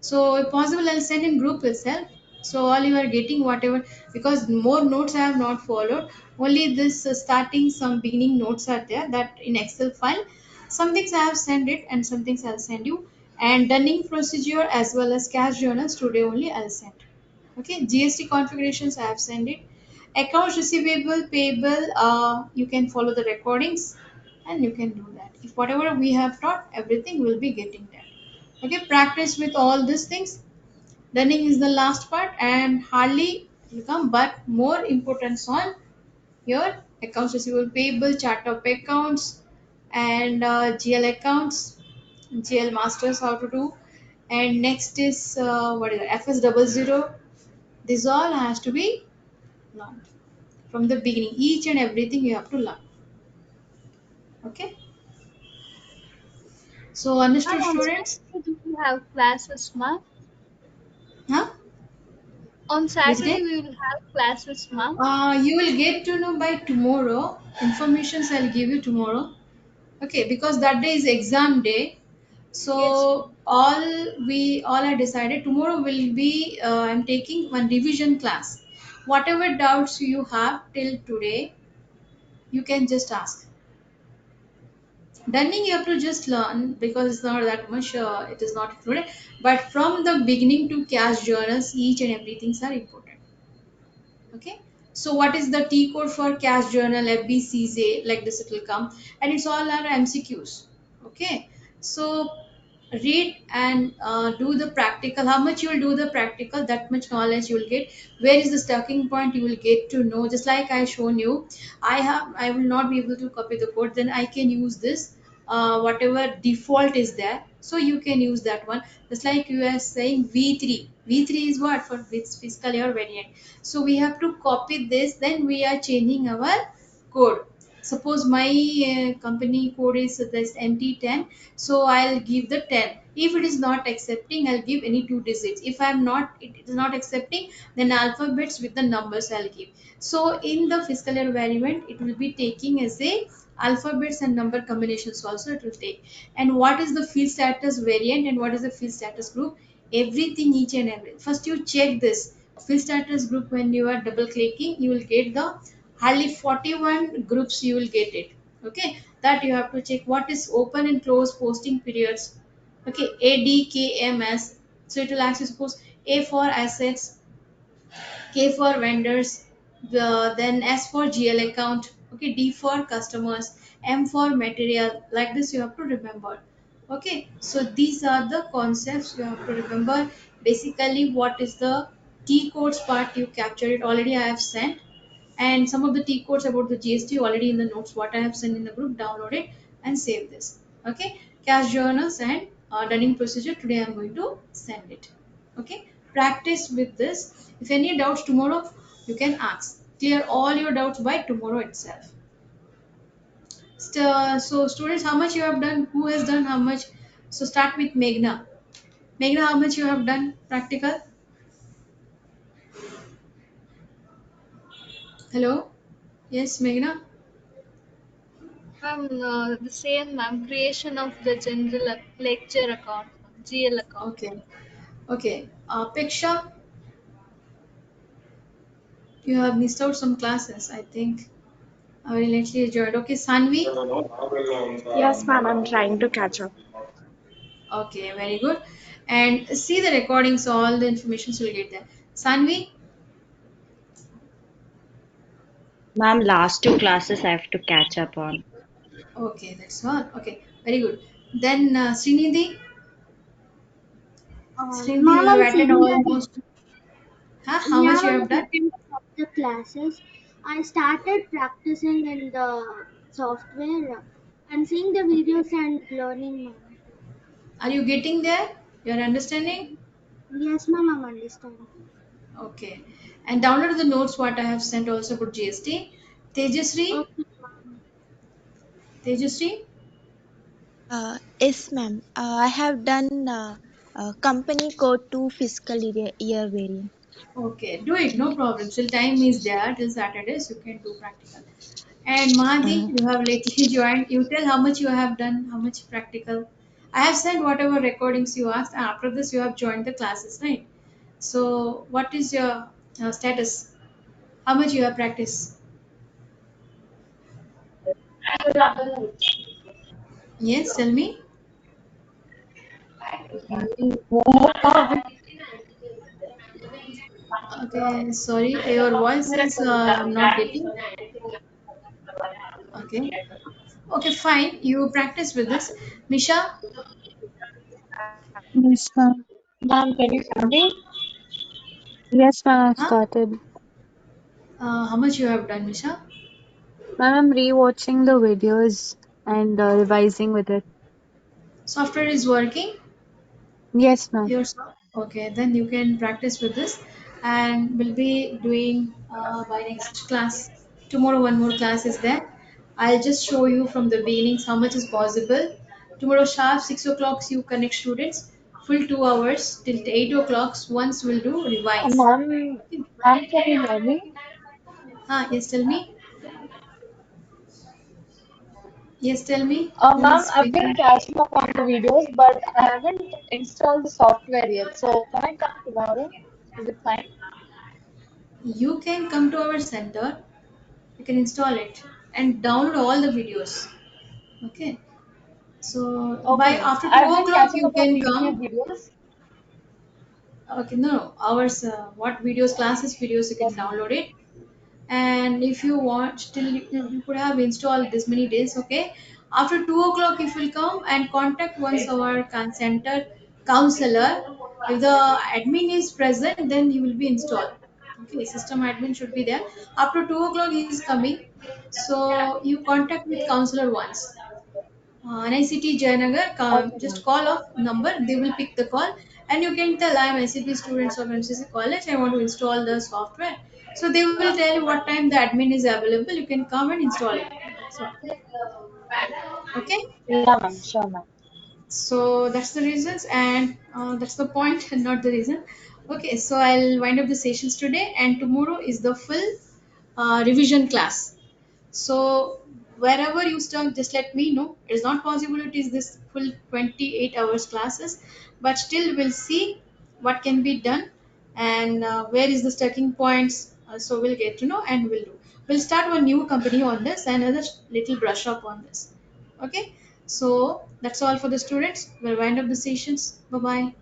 So if possible, I'll send in group itself. So all you are getting whatever, because more notes I have not followed. Only this starting some beginning notes are there that in Excel file. Some things I have sent it and some things I'll send you. And Dunning procedure as well as cash journals today only I'll send. Okay, GST configurations I have sent it. Accounts receivable, payable, you can follow the recordings and you can do that. If whatever we have taught, everything will be getting there. Okay, practice with all these things. Dunning is the last part and hardly will come, but more importance on your accounts receivable, payable, chart of accounts, and GL accounts, GL masters how to do. And next is what is it? FS 00. This all has to be learned from the beginning. Each and everything you have to learn. Okay. So Ma'am, understood, on students? Saturday do we have classes, ma'am? Huh? On Which Saturday day? we will have classes, ma'am. You will get to know by tomorrow. Informations I'll give you tomorrow. Okay, because that day is exam day. Yes, So ma'am. all I decided tomorrow will be I'm taking one revision class. Whatever doubts you have till today, you can just ask. Dunning you have to just learn because it's not that much. It is not included. But from the beginning to cash journals, each and everything are important. Okay, so what is the T code for cash journal, FBCJ, like this it will come, and it's all our MCQs. Okay, so read and do the practical. How much you will do the practical, that much knowledge you will get. Where is the starting point, you will get to know. Just like I shown you, I will not be able to copy the code, then I can use this whatever default is there, so you can use that one. Just like you are saying v3 is what for this fiscal year variant, so we have to copy this, then we are changing our code. Suppose my company code is this mt10, so I'll give the 10. If it is not accepting, I'll give any two digits. If I'm not, it is not accepting, then alphabets with the numbers I'll give. So in the fiscal year variant, it will be taking as a alphabets and number combinations also it will take. And what is the field status variant and what is the field status group? Everything, each and every. First you check this field status group. When you are double clicking, you will get the hardly 41 groups you will get it. Okay, that you have to check what is open and close posting periods. Okay, ADKMS. So it will ask you, suppose A for assets, K for vendors, then S for GL account, okay, D for customers, M for material. Like this, you have to remember. Okay, so these are the concepts you have to remember. Basically, what is the T codes part? You captured it already. I have sent, and some of the T codes about the GST already in the notes. What I have sent in the group, download it and save this. Okay, cash journals and dunning procedure. Today, I'm going to send it. Okay, practice with this. If any doubts tomorrow, you can ask. Clear all your doubts by tomorrow itself. So students, how much you have done? Who has done how much? So start with Meghna. Meghna, how much you have done practical? Hello? Yes, Meghna? The same ma'am. Creation of the general lecture account, GL account. Okay. Okay. Piksha, you have missed out some classes, I think. I very lately joined. Okay, Sanvi. Yes, ma'am, I'm trying to catch up. Okay, very good. And see the recordings, all the information will get there. Sanvi. Ma'am, last two classes I have to catch up on. Okay, that's all. Okay, very good. Then Srinidhi. Srinidhi, you Ma'am, have I'm attended seeing the almost. Huh? How yeah, much you ma'am, have I've done? attended all the classes. I started practicing in the software and seeing the videos and learning, ma'am. Are you getting there? You are understanding? Yes, ma'am, I'm understanding. Okay. And download the notes what I have sent also for GST. Tejasri. Okay, ma'am. Tejasri. Yes, ma'am. I have done company code to fiscal year variant. Okay, do it, no problem. Still time is there till Saturdays. You can do practical. And Mahdi, Uh, you have lately joined. You tell how much you have done, how much practical. I have sent whatever recordings you asked. And after this, you have joined the classes, right? So, what is your status? How much you have practiced? Yes, tell me. Okay, sorry, your voice is I'm not getting. Okay, okay, fine. You practice with this, Misha. Yes, ma'am. Ma'am, can you hear me? Yes, ma'am, I've Huh? started. How much you have done, Misha? Ma'am, I'm rewatching the videos and revising with it. Software is working. Yes, ma'am. Yourself. Okay, then you can practice with this, and we'll be doing by next class. Tomorrow, one more class is there. I'll just show you from the beginnings how much is possible. Tomorrow sharp 6 o'clock you connect students. Full 2 hours till 8 o'clock. Once we'll do revise. Ma'am, ma'am, can you hear me? Yes, tell me. Yes, tell me. Who Ma'am, is I've been speaking? catching up on the videos, but I haven't installed the software yet. So can I come tomorrow? Is it fine? You can come to our center. You can install it and download all the videos. Okay. So by Okay, ma'am. after two I've been o'clock catching you up on the can YouTube come. videos. Okay, no, ours. What videos, classes videos you can Yes, ma'am. download it, and if you want, still Hmm. you could have installed this many days. Okay, after 2 o'clock, if you will come and contact once our center counselor. If the admin is present, then you will be installed. Okay, system admin should be there. After 2 o'clock, he is coming, so you contact with counselor once. NICT Jayanagar, Okay, just ma'am. call off number, they will pick the call, and you can tell I am SCP students of MCC college, I want to install the software. So they will tell you what time the admin is available, you can come and install it. That's all. Okay? Yeah, ma'am. Sure, ma'am. So that's the reasons, and that's the point, and not the reason. Okay, so I'll wind up the sessions today, and tomorrow is the full revision class. So wherever you stuck, just let me know. It is not possible it is this full 28 hours classes, but still we'll see what can be done and where is the stacking points. So we'll get to know and we'll do. We'll start one new company on this and another little brush up on this. Okay. So that's all for the students. We'll wind up the sessions. Bye bye.